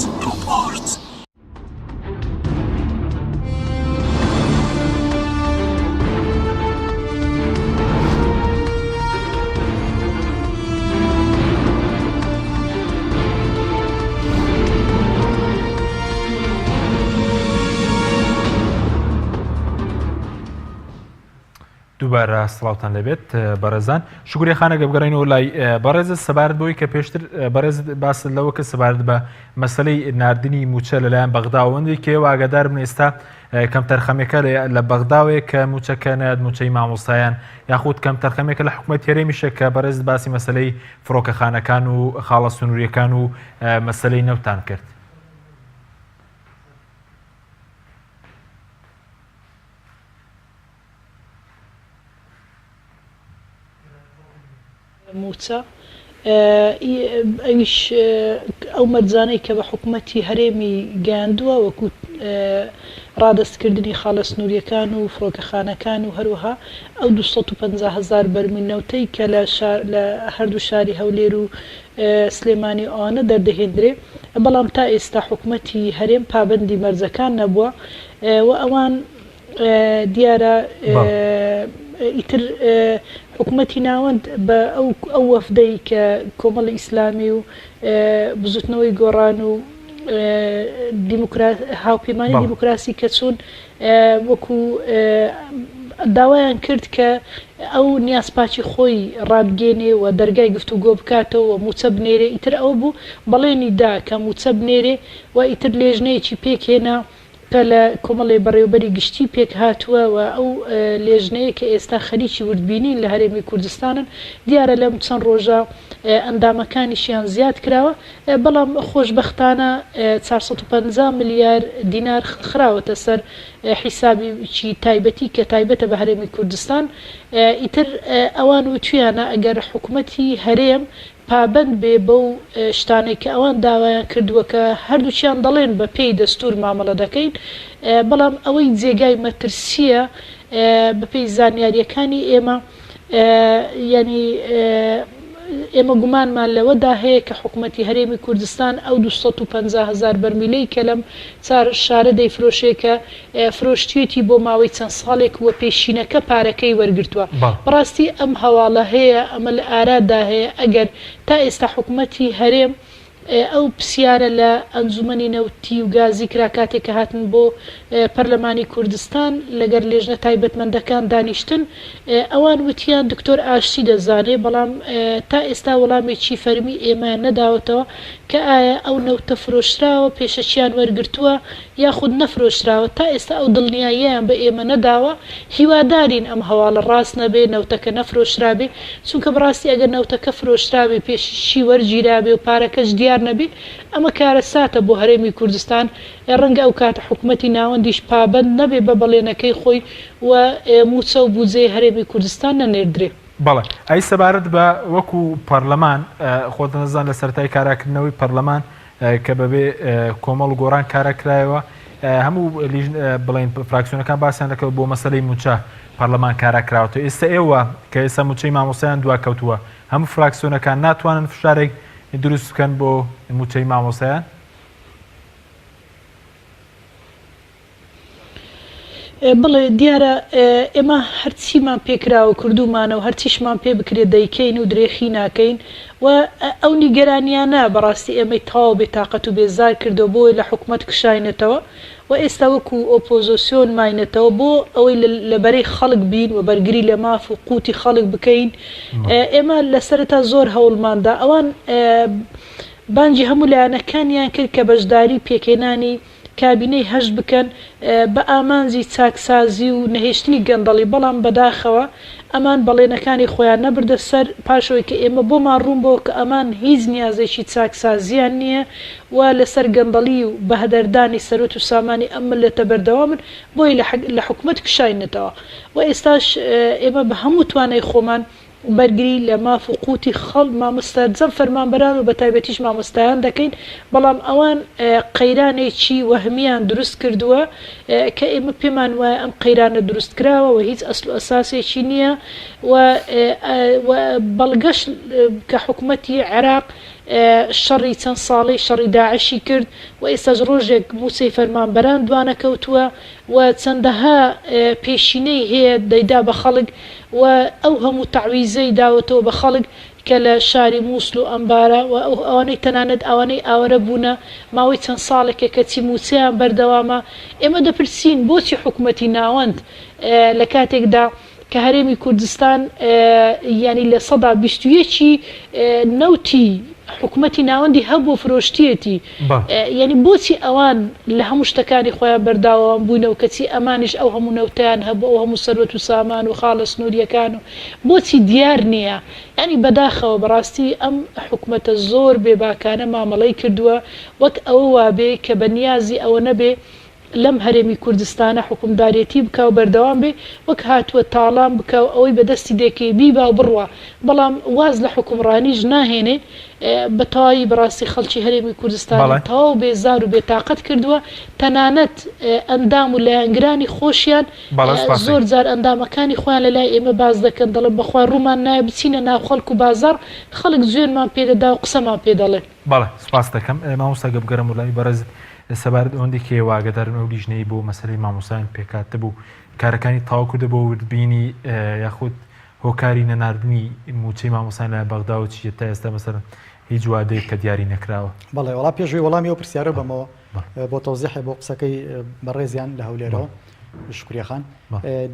دووبارە سڵاوتان لەبێت بەڕێزان. شکوری خانە گەبگەڕینەوە لای بەڕێزت سەبارەت بۆی کە پێشتر بەڕێز باس لەوە کە سەبارەت بە مەسەلەی ناردنی موچە لەلایەن بەغداوەندی کێ ئاگادار بن ئێستا کەم تەرخەمێکە لە بەغداوەیە کە موچەکە نایەت موچەی مامۆستایان یاخود کەم تەرخەمێکە لە حکوومەت هێرێمیشە کە بەڕێز باسی مەسەلەی فڕۆکەخانەکان و خاڵە سنووریەکان و مەسەلەی نەوتان کرد. موچە ئەویش ئەو مەرجانەی کە بە حکوومەتی هەرێمی گەیاندووە وەکو ڕادەستکردنی خاڵە سنووریەکان و فڕۆکەخانەکان و هەروەها ئەو 250,000 بەرمیل نەوتەی کە لە هەردوو شاری هەولێر و سلێمانی ئەوانە دەردەهێنرێ، بەڵام تا ئێستا حکوومەتی هەرێم پابەندی مەرجەکان نەبووە و ئەوان دیارە ئیتر حکوومەتی ناوەند بە ئەو وەفدەی کە کۆمەڵی ئیسلامی و بزوتنەوەی گۆڕان و هاوپەیمانی دیموکراسی کە چوون وەکو داوایان کرد کە ئەو نیازپاچی خۆی ڕابگەێنێ و دەرگای گفتوگۆ بکاتەوە و موچە بنێرێ. ئیتر ئەو بوو بەڵێنی دا کە موچە بنێرێ و ئیتر لێژنەیەکی پێکهێنا کە لە کۆمەڵی بەڕێوەبەری گشتی پێک هاتووە و ئەو لێژنەیە کە ئێستا خەریکی وردبینین لە هەرێمی کوردستانن دیارە لەم چەند ڕۆژە ئەندامەکانیشیان زیاد کراوە، بەڵام خۆشبەختانە 450 ملیار دینار خراوەتە سەر حیسابی تایبەتی کە تایبەتە بە هەرێمی کوردستان. ئیتر ئەوان وتویانە ئەگەر حکوومەتی هەرێم پابند بێ بەو شتانێک کە ئەوان داوایان کردووە کە هەردووچیان دەڵێن بە پێی دەستور مامەڵە دەکەین، بەڵام ئەوەی جێگای مەترسیە بە پێی زانیاریەکانی ئێمە، ینی ئێمە گومانمان لەوەدا هەیە کە حکوومەتی هەرێمی کوردستان ئەو 250,000 بەرمیلەی کە لەم شارە دەیفرۆشێ کە فرۆشتوێتی بۆ ماوەی چەند ساڵێک وە پێشینەکە پارەکەی وەرگرتووە. بەڕاستی ئەم هەواڵە هەیە، ئەمە لە ئارادا هەیە. ئەگەر تا ئێستا حکوومەتی هەرێم ئەو پرسیارە لە ئەنجومەنی نەوتی و گازی کرا کاتێک کە هاتن بۆ پەرلەمانی کوردستان لەگەر لێژنە تایبەتمەندەکان دانیشتن، ئەوان وتیان دکتۆر ئاشتی دەزانێ، بەڵام تا ئێستا وەڵامێکی فەرمی ئێمە نەداوەتەوە کە ئایا ئەو نەوتە فرۆشراوە پێشەچیان وەرگرتووە یاخود نەفرۆشراوە. تا ئێستا ئەو دڵنیاییان بە ئێمە نەداوە. هیوادارین ئەم هەواڵە ڕاست نەبێ، نەوتەکە نەفرۆشرابێ، چونکە بڕاستی ئەگەر نەوتەکە فرۆشرابێ پێشی وەرگیرابێ و پارەکەش دیار نەبێ، ئەمە کارە ساتە بۆ هەرێمی کوردستان. ڕەنگە ئەو کاتە حکوومەتی ناوەندیش پابند نەبێ بە بەڵێنەکەی خۆی و موچە و بودجەی هەرێمی کوردستان نەنێردرێ. بەڵێ ئەی سەبارەت بە وەکو پەرلەمان خۆت نەزان لە سەرەتای کاراکردنەوەی پەرلەمان کە بەبێ کۆمەڵ و گۆڕان کارەکرایەوە، هەموو بڵێن فراکسیۆنەکان باسییان دەکەوت بۆ مەسەلەی موچە پەرلەمان کاراکراوەوە. ئێستا ئێوە کە ئێستا موچەی مامۆسایان دواکەوتووە، هەموو فراکسیۆنەکان ناتوانن فشارێک دروست بکەن بۆ موچەی مامۆسایان؟ بڵێ دیارە ئێمە هەرچیمان پێکراوە کردومانە و هەرچیشمان پێ بکرێت دەیکەین و درێخی ناکەین و ئەو نیگەرانیانە بەڕاستی ئێمەی تاوا بێتاقەت و بێزار کردو بۆی لە حکوومەت کشاینێتەوە و ئێستا وەکو ئۆپۆزۆسیۆن ماینەتەوە بۆ ئەوەی لەبەرەی خەڵک بین و بەرگری لە ماف و قوتی خەڵک بکەین ئێمە لەسەرتا زۆر هەوڵماندا ئەوان بانجی هەموو لایەنەکانیان کرد کە بەشداری پێکێنانی کابینەی هەشت بکەن بە ئامانزی چاکسازی و نەهێشتنی گەندەڵی بەڵام بەداخەوە ئەمان بەڵێنەکانی خۆیان نەبردە سەر پاشەوەی کە ئێمە بۆمان ڕوون بۆ کە ئەمان هیچ نیازێکی چاکسازیان نییە و لەسەر گەندەڵی و بەهدەردانی سەرۆت و سامانی ئەم ملەتە بەردەوامن بۆی لە حکومەت کشاینەتەوە و ئێستاش ئێمە بە هەموو توانای خۆمان بەرگری لە ماف و قوتی خەڵ مامۆستا جەم فەرمانبەران و بە تایبەتیش مامۆستایان دەکەین بەڵام ئەوان قەیرانێکی وەهمیان دروست کردووە کە ئێمە پێمان وایە ئەم قەیرانە دروست کراوە و هیچ ئەسل و ئەساسێکی نییە و بەڵگەشت کە حکومەتی عێراق شەڕی چەند ساڵی شەڕی داعشی کرد و ئێستاش ڕۆژێک موسەی فەرمانبەران دوانەکەوتووە و چەندەها پێشینەی هەیە دەیدا بە خەڵک و ئەو هەموو تەعویزەی داوەتەوە بە خەڵک کە لە شاری مووسڵ و ئەمبارە و ئەو ئەوانەی تەنانەت ئەوانەی ئاوەرە بوونە ماوەی چەند ساڵێکە کەچی موچیان بەردەوامە ئێمە دەپرسین بۆچی حکومەتی ناوەند لە کاتێکدا کە هەرێمی کوردستان ینی لە سەدا 21 نەوتی حکومەتی ناوەندی هەبوو فرۆشتیەتی یعنی بۆچی ئەوان لە هەموو شتەکانی خۆیان بەرداوام بوونەوە کەچی ئەمانش ئەو هەموو نەوتیان هەبوو ئەو هەموو سەرۆت و سامان و خاڵە سنووریەکان و بۆچی دیار نییە ینی بەداخەوە بەڕاستی ئەم حکومەتە زۆر بێباکانە مامەڵەی کردووە وەک ئەوە وابێ کە بە نیازی ئەوە نەبێ لەم هەرێمی کوردستانە حکومدارێتی بکە و بەردەوام بێ وەک هاتووە تاڵام بکە و ئەوەی بەدەستی دێکەی بیبا و بڕوە بەڵام واز لە حکومڕانیش ناهێنێ بە تەواوی بەڕاستی خەڵکی هەرێمی کوردستان تەواو بێزار و بێتاقەت کردووە تەنانەت ئەندام و لایەنگرانی خۆشیان زۆر جار ئەندامەکانی خۆیان لە لای ئێمە باز دەکەن دەڵێن بەخوا ڕوومان نایە بچینە ناو خەڵک و بازار خەڵک زوێنمان پێدەدا و قسەمان پێ دەڵێ بەڵێ سپاس دەکەم مامۆستا گەبگەرم وڵامی بەرز سەبارەت ئەوەندی کێ واگەدارن ئەو لیژنەی بۆ مەسەلەی مامۆسایان پێکاتە بوو کارەکانی تاوا کردە بۆ وردبینی یاخود هۆکاری نەناردنی موچەی مامۆسایان لە بەغدا و چیە تا ئێستا مەسەرن هیچ وادەیە کە دیاری نەکراوە بەڵێ وڵا پێشوی وەڵامی ئەو پرسیارە بەمەوە بۆ تەوزیحی بۆ قسەکەی بەڕێزیان لە هەولێرەوە شکریەخان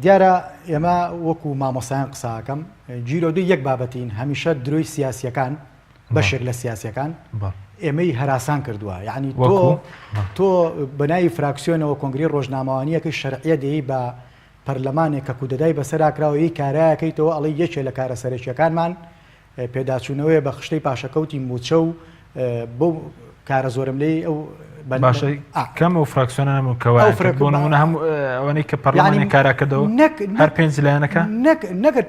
دیارە ئێمە وەکو مامۆسایان قساکەم جیرۆدوی یەک بابەتین هەمیشە دروی سیاسیەکان بەشێک لە سیاسیەکان ئێمەی هەراسان کردووە یعنی تۆ بەناوی فراکسیۆنەوە کۆنگری ڕۆژنامەوانیەکەی شەرعیە دەی بە پەرلەمانێک کە کودەدای بەسەراکراوەی کارایەکەیتەوە ئەڵی یەکێ لە کارە سەرەکیەکانمان پێداچوونەوەیە بە خشتەی پاشەکەوتی موچە و بۆ کارە زۆرم لێ ئەو باشە کەم و فراکسیۆنە کەوا بۆ نمونە هەم ئەوانەی کە پەرلەمانی کاراکردەوە هەر پێنج لایەنەکە نەکرد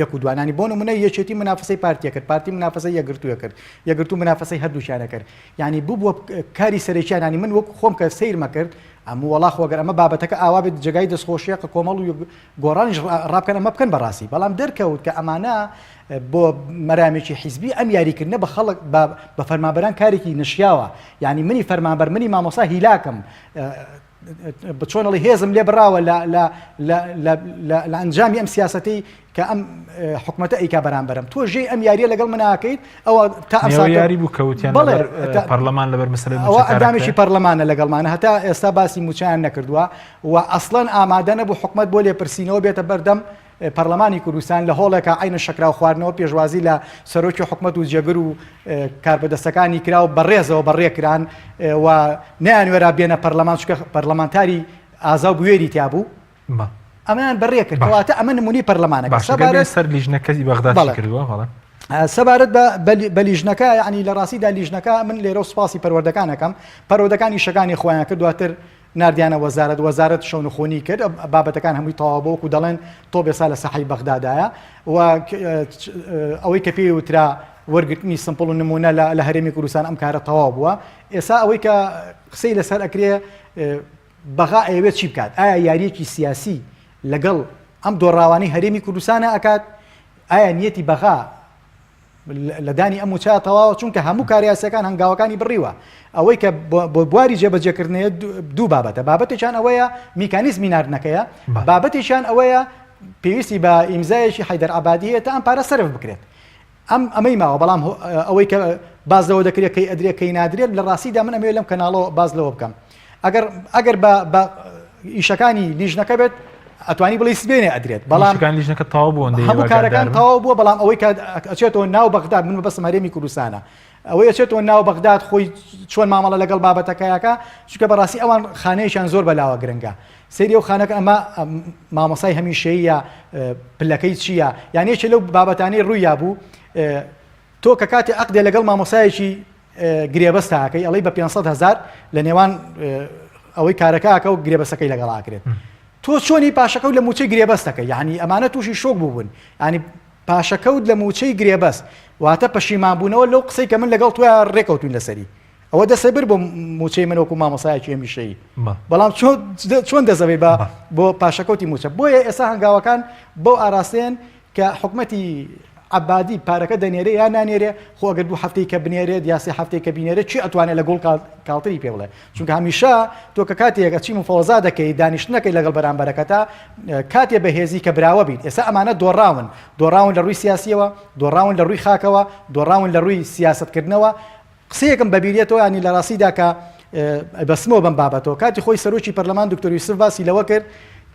یەک و دوانانی بۆ نمونە یەکێتی منافسەی پارتیە کرد پارتی منافسەی یەکگرتووە کرد یەکگرتو منافسەی هەردووشانە کرد یعنی بوو کاری سەرەکییانانی من وەک خۆم کە سیرمە کرد ئەموو وەڵاخ وەگەر ئەمە بابەتەکە ئاوا بێت جگای دەستخۆشیە کە کۆمەڵ و گۆڕانیش ڕابکەن ئەمە بکەن بەڕاستی بەڵام دەرکەوت کە ئەمانە بۆ مەرامێکی حیزبی ئەم یاریکردنە بە خەڵک بە فەرمانبەران کارێکی نشیاوە یعنی منی فەرمانبەر منی مامۆسا هیلاکم بچۆنەڵی هێزم لێ بڕاوە لە ئەنجامی ئەم سیاسەتی کە ئەم حکومەتە ئەیکا بەرامبەرم تۆ ژێ ئەم یاریە لەگەڵ مناکەیت ئەوە تا ئەم یاری بوو کەوتیان پەرلەمان لەبەر مەسەلەی ئەندامێکی پەرلەمانە لەگەڵمانە هەتا ئێستا باسی موچیان نەکردووە و ئەسڵەن ئامادە نەبوو حکومەت بۆ لێپرسینەوە بێتە بەردەم پەرلەمانی کوردستان لە هۆڵێکە عینە شەکرا و خواردنەوە پێشوازی لە سەرۆکی حکومەت و جێگر و کاربەدەستەکانی کرا و بەڕێزەوە بەڕێکران و نەیانوێرا بێنە پەرلەمان چکە پەرلەمانتاری ئازا و بوێری تیا بوو ئەمان بەڕێ کرد کەواتە ئەمە نمونی پەرلەمانەکە سەر لیژنەکەی بەغداد کردووە سەبارەت بە لیژنەکە ینی لە ڕاستیدا لیژنەکە من لێرە و سپاسی پەروەردەکانەکەم پەروەردەکانی شەکانی خۆیان کرد دواتر نردیانە وەزارەت شەون و خۆنی کرد بابەتەکان هەمووی تەواو بۆ و دەڵێن تۆ بێسا لە سەحەی بەغدادایە و ئەوەی کە پێی وترا وەرگرتنی سمپڵ و نمونە لە هەرێمی کوردستان ئەم کارە تەواو بووە ئێستا ئەوەی کە قسەی لەسەر ئەکرێ بەغا ئەوێت چی بکات ئایا یاریەکی سیاسی لەگەڵ ئەم دۆڕاوانەی هەرێمی کوردستانە ئەکات ئایا نیەتی بەغا لە دانی ئەم وچە تەواوە چونکە هەموو کاریاسەکان هەنگاوەکانی بڕیوە ئەوەی کە بۆ بواری جێبەجێکردنەیە دوو بابەتێکیان ئەوەیە میکانیزمی ناردنەکەیە بابەتێکیان ئەوەیە پێویستی بە ئیمزایەکی حەیدەر عەبادی هەیە تا ئەم پارە سەرف بکرێت ئەمەی ماوە بەڵام ئەوەی کە باز لەوە دەکرێت کەی ئەدرێت کەی نادرێت لە ڕاستیدا من ئەمێ لەم کەناڵەوە باز لەوە بکەم ئەگەر بە ئیشەکانی لیژنەکە بێت ئەتوانی بڵی سبێنێ ئەدرێت بەڵام لیژنەکە تاوا بوو هەموو کارەکان تەواو بووە بەڵام ئەوەی ئەچێتەوە ناو بەغداد من بەسم هەرێمی کوردستانە ئەوەی ئەچێتەوە ناو بەغداد خۆی چۆن مامەڵە لەگەڵ بابەتەکەیەکە چونکە بەڕاستی ئەوان خانەیەشیان زۆر بەلاوە گرنگە سەیری ئەو خانەکە ئەمە مامۆسای هەمیشەیە پلەکەی چییە یانە یەکێ لەو بابەتانەی ڕوویا بوو تۆ کە کاتی عەقدێ لەگەڵ مامۆسایەکی گرێبەستاکەی ئەڵەی بە 500,000 لە نێوان ئەوەی کارەکەکە و گرێبەستەکەی لەگەڵاکرێت تۆ چۆنی پاشەکەوت لە موچەی گرێبەستەکە یعنی ئەمانە تووشی شۆک بوون ینی پاشەکەوت لە موچەی گرێبەست واتە پەشیمانبوونەوە لەو قسەی کە من لەگەڵ توە ڕێکەوتوین لەسەری ئەوە دەسەبر بۆ موچەی منەوەکو مامۆسایەکی هەمیشەیی بەڵام چۆن دەزەوێ بۆ پاشەکەوتی موچە بۆیە ئێستا هەنگاوەکان بەو ئاراستەیەن کە حکومەتی عبادی پارەکە دەنێرێ یا نانێرێ خۆ ئەگەر 2 هەفتەی کە بنێرێت یا 3 هەفتەی کە بینێرێت چی ئەتوانێت لە گۆڵ کاڵتری پێ بڵێ چونکە هەمیشە تۆ کە کاتێک ئەچی مفەوەزا دەکەی دانیشتنەکەی لەگەڵ بەرامبەرەکەتە کاتێ بەهێزی کە براوە بیت ئێستا ئەمانە دۆڕاون لە ڕووی سیاسیەوە دۆڕاون لە ڕووی خاکەوە دۆڕاون لە ڕووی سیاستکردنەوە قسەیەکم بەبیرێتەوە ینی لە ڕاستیدا کە بەسمەوە بەم بابەتەوە کاتی خۆی سەرۆکی پەرلەمان دکتۆر یوسف باسی لەوە کرد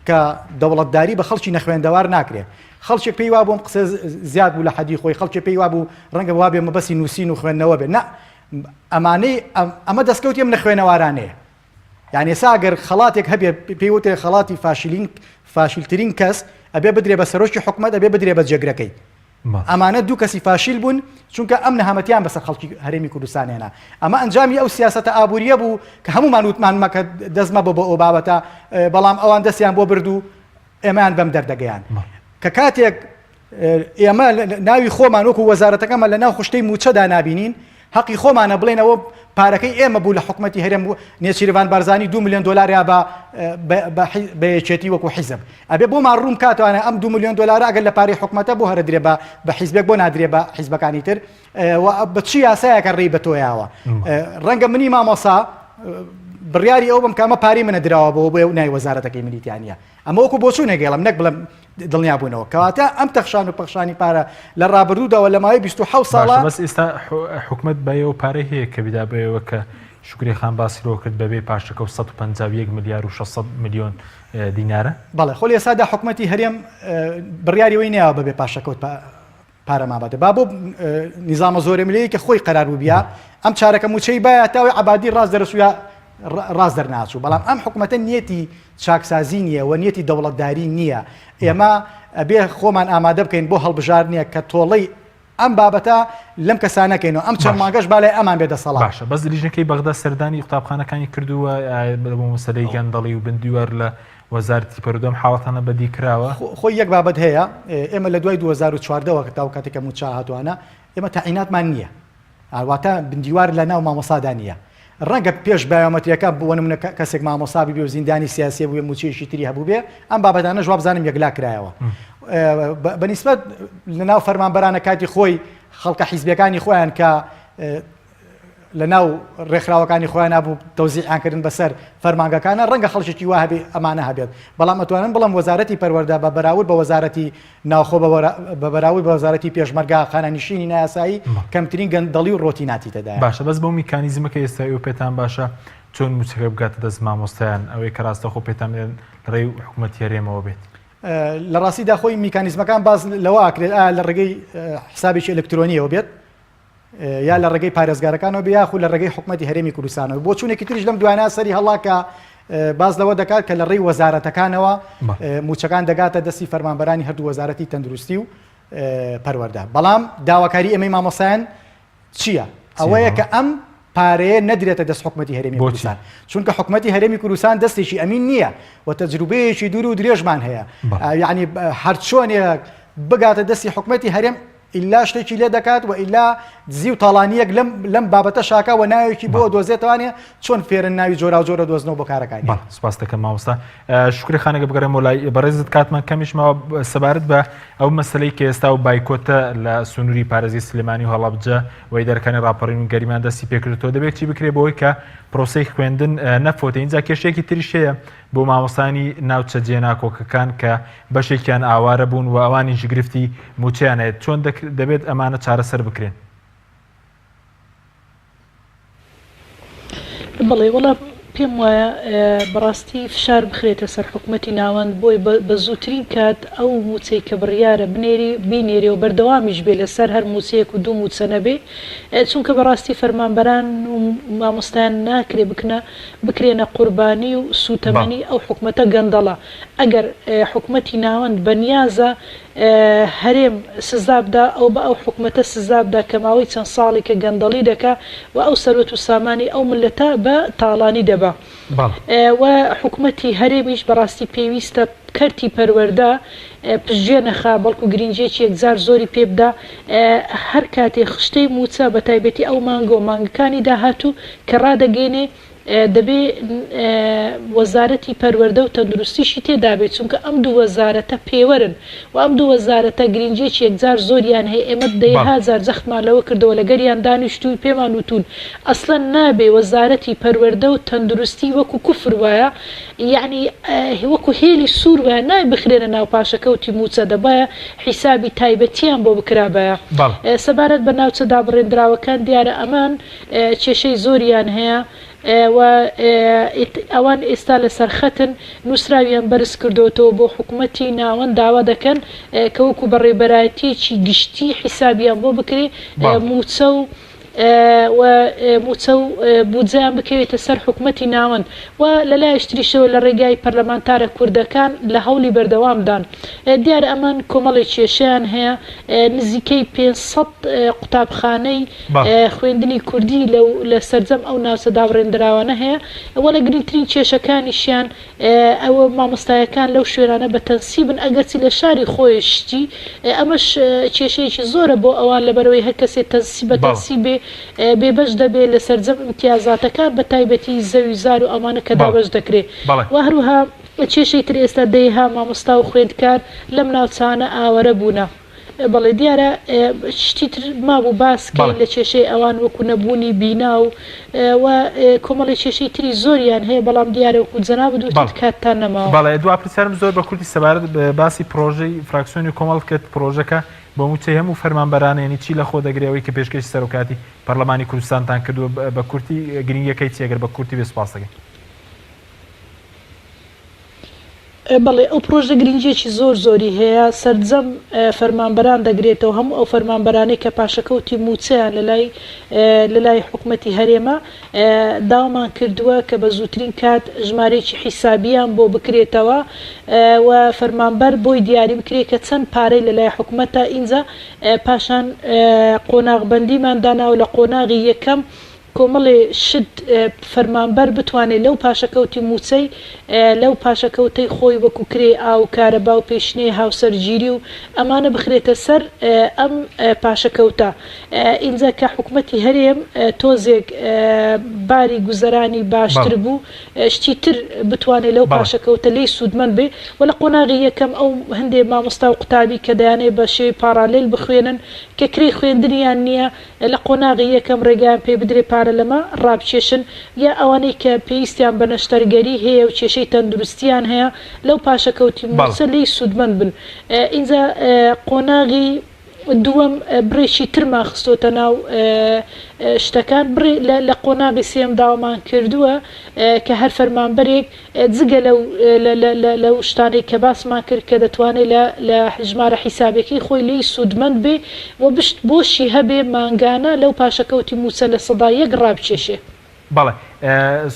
کە دەوڵەتداری بە خەڵکی نەخوێندەوار ناکرێت خەڵکێک پێی وا بووم قسە زیاد بوو لە حەدی خۆی خەڵکی پێی وا بوو ڕەنگە وا بێ مەبەسی نووسین و خوێندنەوە بێت نە ئەمانەی ئەمە دەستکەوتی ئەم نەخوێنەوارانەیە یعنی ئێستا ئەگەر خەڵاتێک هەبێ پێی وتێ خەڵاتی فاشیلترین کەس ئەبێ بدرێ بە سەرۆکی حکومەت ئەبێ بدرێ بە جێگرەکەی ئەمانە دوو کەسی فاشیل بوون چونکە ئەم نەهامەتیان بەسەر خەڵکی هەرێمی کوردستانێنە ئەمە ئەنجامی ئەو سیاسەتە ئابووریە بوو کە هەمومان وتمانمە کە دەستمە بۆ ئەو بابەتە بەڵام ئەوان دەستیان بۆ برد و ئێمەیان بەم دەردەگەیان کە کاتێک ئێمە ناوی خۆمان وەکو وەزارەتەکەمە لە ناو خوشتەی موچەدا نابینین حەقی خۆمانە بڵێنەوە پارەکەی ئێمە بوو لە حکومەتی هەرێم نێچیروان بارزانی 2 ملیۆن دلاریا بە یەکێتی وەکو حیزب ئەبێ بۆمان ڕوون کاتوانە ئەم 2 ملیۆن دلار ئەگەر لە پارەی حکومەتە بۆ هەرەدرێ بە حیزبێک بۆ نادرێ بە حیزبەکانی تر بە چی یاسایەکە ڕێی بە تۆیاوە ڕەنگە منی مامۆسا بڕیاری ئەو بم کامە پارەی منە دراوە بۆ نای وەزارەتەکەی ملیتیانە ئەمە وەکو بۆ چوو نەگەڵم نەک بڵم دڵنیا بوونەوە کەواتە ئەم تەخشان و پەخشانی پارە لە ڕابردووداوە لە ماوەی 27 ساڵە بەس ئێستا حکومەت بەیەوە پارەی هەیە کە بیدا بەیەوە کە شکری خان باسیرەوە کرد بەبێ پاشەکە و 151 ملیار و 600 میلیۆن دینارە بەڵێ خۆ ئێستادا حکومەتی هەرێم بڕیاریەوەی نەیەوە بەبێ پاشەکەوت پارە مابەتە با بۆ نیزامە زۆرە ملەیە کە خۆی قەرار بوو بیا ئەم چارەکە موچەی باە تاوی عەبادی ڕاست دەرەچووە ڕاست دەرناچوو بەڵام ئەم حکومەتە نیەتی چاکسازی نییە و نیەتی دەوڵەتداری نییە ئێمە ئەبێ خۆمان ئامادە بکەین بۆ هەڵبژاردنیە کە تۆڵەی ئەم بابەتە لەم کەسانەکەینەوە ئەم چەند ماگەش بالای ئەمان بێدە سەڵات باشە بەس لیژنەکەی بەغدا سەردانی قوتابخانەکانی کردووە بۆ مەسەلەی گەندەڵی و بندیوەر لە وەزارەتی پەروەردەم حاڵەتانە بەدی کراوە خۆی یەک بابەت هەیە ئێمە لە دوای 2014ەوە کە تاو کاتێکە موچە هاتوانە ئێمە تەعیناتمان نییە واتە بندیوار لە ناو مامۆسادا نییە ڕەنگە پێش بایۆمەتریەکە بۆ نمونە کەسێک مامۆسابی بێ و زیندانی سیاسی بووێ موچەیەکی تری هەبوو بێ ئەم بابەتانە جواب بزانم یەکلا کرایەوە بەنسبەت لە ناو فەرمانبەرانە کاتی خۆی خەڵکە حیزبەکانی خۆیان کە لە ناو ڕێکخراوەکانی خۆیان نبوو تەوزیعیانکردن بەسەر فەرمانگەکانە ڕەنگە خەڵکێکی وا هەبێ ئەمانە هەبێت بەڵام ئەتوانن بڵم وەزارەتی پەروەردە بە بەراورد بە وەزارەتی ناوخۆ بە بەراورد بە وەزارەتی پێشمەرگا خانەنشینی نایاسایی کەمترین گەندەڵی و ڕۆتیناتی تێدایە باشە بەس بەو میکانیزمەکە ئێستایی و پێتان باشە چۆن موچەکە بگاتە دەست مامۆستایان ئەوەی کە ڕاستەخۆ پێتان ڕێی حکومەتی هەرێمەوە بێت لە ڕاستیدا خۆی میکانیزمەکان باز لەوە ئاکرێت لە ڕێگەی حسابێکی ئەلکترۆنیەوە بێت یا لە ڕێگەی پارێزگارەکانەوە بیا خو لە ڕێگەی حکومەتی هەرێمی کوردستانەوە بۆ چوونێکی تریش لەم دوانە سەری هەڵاکە باز لەوە دەکات کە لە ڕێی وەزارەتەکانەوە موچەکان دەگاتە دەستی فەرمانبەرانی هەردوو وەزارەتی تەندروستی و پەروەردە بەڵام داواکاری ئێمەی مامۆسایان چییە؟ ئەوەیە کە ئەم پارەیە نەدرێتە دەست حکومەتی هەرێمی کوردستان چونکە حکومەتی هەرێمی کوردستان دەستێکی ئەمین نییە و تەجروبەیەکی دوور و درێژمان هەیە یعنی هەر چۆنێک بگاتە دەستی حکومەتی هەرێم ئیلا شتێکی لێ دەکات و ئیلا دزی و تاڵانیەک لەم بابەتە شاکە و ناوێکی بۆ دۆزێتوانێ چۆن فێرن ناوی جۆرا و جۆرە دۆزنەوە بۆ کارەکانی سپاس دەکەم مامۆستا شکری خانەگە بگەڕێم وڵای بەڕێزت کاتمان کەمیشمەوە سەبارەت بە ئەو مەسلەی کە ئێستا و بایکۆتە لە سنووری پارێزی سلێمانی و هەڵەبجە وی دەرەکانی ڕاپەڕین و گەریمان دەستی پێکردێتەوە دەبێت چی بکرێ بەوەی کە پرۆسەی خوێندن نەفۆتە اینجا کێشەیەکی تریش هەیە بۆ مامۆستانی ناوچە جێناکۆکەکان کە بەشێکیان ئاوارە بوون و ئەوانی ژگرفتی موچیانێت چۆن دەبێت ئەمانە چارەسەر بکرێن بەڵێ وڵا پێم وایە بەڕاستی فشار بخرێتە سەر حکوومەتی ناوەند بۆی بە زووترین کات ئەو موچەی کە بڕیارە بینێری و بەردەوامیش بێ لەسەر هەر موچەیەک و دوو موچە نەبێ چونکە بەڕاستی فەرمانبەران و مامۆستایان ناکرێ بکرێنە قوربانی و سوتەمەنی ئەو حکوومەتە گەندەڵە ئەگەر حکوومەتی ناوەند بەنیازە هەرێم سزابدا ئەو بە ئەو حکوومەتە سزابدا کە ماوەی چەند ساڵی کە گەندەڵی دەکا و ئەو سەرۆت و سامانی ئەو ملەتە بە تاڵانی دەبا و حکوومەتی هەرێمیش بەڕاستی پێویستە کەرتی پەروەەردە پشتگوێ نەخا بەڵکو گرنگجێکی یەکجار زۆری پێ بدا هەر کاتێ خشتەی موچە بە تایبەتی ئەو مانگۆ مانگەکانی داهاتوو کە ڕادەگەێنێ دەبێ وەزارەتی پەروەەردە و تەندروستیشی تێدابێت چونکە ئەم دوو وەزارەتە پێوەرن و ئەم دوو وەزارەتە گرنگجێکی یەکجار زۆریان هەیە ئێمە دەیهزار زەختمان لەوە کردەوە لەگەریان دانیشتووی پێمان وتون ئەسڵەن نابێ وەزارەتی پەروەەردە و تەندروستی وەکو کوفر وایە یعنی وەکو هێلی سوور وایە نای بخرێنە ناو پاشەکەوتی موچە دەبایە حیسابی تایبەتیان بۆ بکرابایە سەبارەت بە ناوچە دابڕێنراوەکان دیارە ئەمان کێشەی زۆریان هەیە و ئەوان ئێستا لە سەرخەتن نووسراویان بەرز کردوتەوە بۆ حکوومەتی ناوەند داوا دەکەن کە وەکو بەڕێبەرایەتێکی گشتی حیسابیان بۆ بکرێ موچە و بودجیان بکەوێتە سەر حکوومەتی ناوەند و لەلای شتریشەوە لە ڕێگای پەرلەمانتارە کوردەکان لە هەوڵی بەردەوامدان دیارە ئەمان کۆمەڵی کێشیان هەیە نزیکەی 500 قوتابخانەی خوێندنی کوردی لە سەرجەم ئەو ناوچە دابڕێنراوانە هەیە وە لە گرنگترین کێشەکانیشیان ئەوە مامۆستایەکان لەو شوێنانە بە تەنسیبن ئەگەرچی لە شاری خۆی شتی ئەمەش کێشەیەکی زۆرە بۆ ئەوان لەبەرەوەی هەر کەسێ تەنسیب بە تەنسیبێ بێبەش دەبێ لە سەرجەم ئیمتیازاتەکان بە تایبەتی زەوی زار و ئەمانە کە دابەش دەکرێت و هەروها کێشەی تر ئێستا دەیها مامۆستا و خوێندکار لەم ناوچانە ئاوەرە بوونە بەڵێ دیارە شتی تر مابوو باسکەی لە کێشەی ئەوان وەکو نەبوونی بینا و کۆمەڵی کێشەی تری زۆریان هەیە بەڵام دیارە وەکو جەناب دوو کاتتان نەماوە بەڵێ دو پرسیارم زۆر بە کوردی سەبارەت باسی پرۆژەی فراکسیۆنی کۆمەڵ کرد پرۆژەکە بۆ موچەی هەموو فەرمانبەرانێنی چی لە خۆ دەگرێەوەی کە پێشکەشی سەرۆکاتی پەرلەمانی کوردستانتان کردووە بە کورتی گرنگەکەی چێگەر بە کورتی بێسپاس دەکەین بەڵێ ئەو پرۆژە گرنگجێکی زۆری هەیە سەرجەم فەرمانبەران دەگرێتەوە هەموو ئەو فەرمانبەرانەی کە پاشەکەوتی موچەیان لەلای حکوومەتی هەرێمە داوامان کردووە کە بە زووترین کات ژمارەیەکی حیسابیان بۆ بکرێتەوە و فەرمانبەر بۆی دیاری بکرێت کە چەند پارەی لەلای حکوومەتە ئینجا پاشان قۆناغبەندیمان داناوە لە قۆناغی یەکەم کۆمەڵێ شت فەرمانبەر بتوانێت لەو پاشەکەوتی موچەی لەو پاشەکەوتەی خۆی وەکو کرێ ئاو کارەبا و پێشنەی هاوسەرگیری و ئەمانە بخرێتە سەر ئەم پاشەکەوتە ئینجا کە حکوومەتی هەرێم تۆزێک باری گوزەرانی باشتر بوو شتی تر بتوانێت لەو پاشەکەوتە لی سوودمەند بێ و لە قۆناغی یەکەم ئەو هەندێک مامۆستا و قوتابی کە دەیانێت بە شێوەی پارالیل بخوێنن کە کرێی خوێندنیان نییە لە قۆناغی یەکەم ڕێگایان پێ بدرێ پارە لەمە ڕابچێشن یا ئەوانەی کە پێویستیان بە نەشتەرگەری هەیە و کێشەی تەندروستیان هەیە لەو پاشەکەوتی موچە لی سوودمەند بن ئینجا قۆناغی دووەم بڕێکی ترمان خستۆتە ناو شتەکان بڕێ لە قۆناغی سێم داوامان کردووە کە هەر فەرمانبەرێک جگە لەو شتانەی کە باسمان کرد کە دەتوانێت لە ژمارە حیسابەکەی خۆی لی سوودمەند بێ و بشت بۆشی هەبێ مانگانە لەو پاشەکەوتی موچە لە سەدا یەک ڕابچێشێ بەڵێ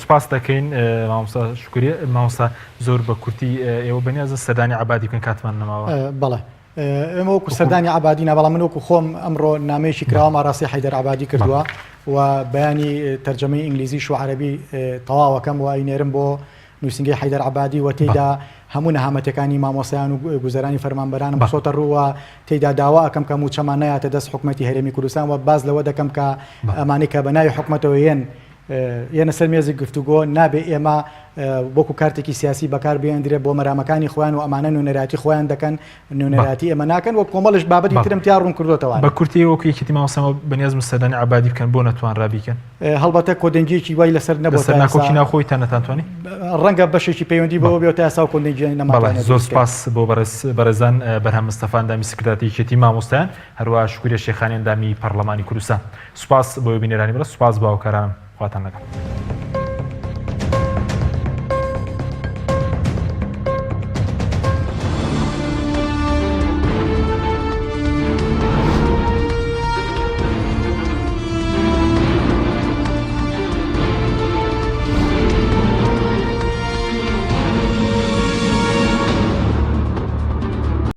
سوپاس دەکەین مامۆستا شکوریە مامۆستا زۆر بە کورتی ئێوە بەنیازە سەردانی عەبادی بکەن کاتمان نەماوە بەڵێ ئێمە وەکو سەردانی عەبادی بەڵام من وەکو خۆم ئەمڕۆ نامەیەکی کراوە ڕاستی حەیدەر عەبادی کردووە و بەیانی تەرجەمەی ئینگلیزیش و عەرەبی تەواوەکەم و ئەینێرم بۆ نووسنگەی حەیدەر عەبادی و تێیدا هەموو نەهامەتەکانی مامۆسایان و گوزەرانی فەرمانبەرانم بەسۆتە ڕووە تێیدا داوا ئەەکەم کە موچەمان نایاتە دەست حکوومەتی هەرێمی کوردستان و باز لەوە دەکەم کە ئەمانەی کە بەناوی حکوومەتەوە یەنە سەر مێزی گفتوگۆ نابێ ئێمە بۆکو کارتێکی سیاسی بەکار بێندرێ بۆ مەرامەکانی خۆیان و ئەمانە نوێنەراتی خۆیان دەکەن نوێنەراتی ئێمە ناکەن و کۆمەڵش بابەتی ترم تیا ڕوون کردوتەوە بە کورتی وەکو یەکێتی مامۆستامە بەنیازم سەردانی عەبادی بکەن بۆ نەتوان ڕابیکەن هەڵبەتە کۆدەنگیەکی وای لەسەر نەبوو ناکۆکی ناوخۆی تا نەتانتوانی ڕەنگە بەشێکی پەیوەندی بەوە بێت تا ئێستا کۆدەنگی نەماوە زۆر سپاس بۆ بەرەزان بەرهەم مستەفا دامی سکرتێری یەکێتی مامۆستایان هەروەها شکوریە شێخانیان دامی پەرلەمانی کوردستان سوپاس بۆ بینێرانی بڵێ سوپاس بۆ هاوکارانم خواتان لەگەڵ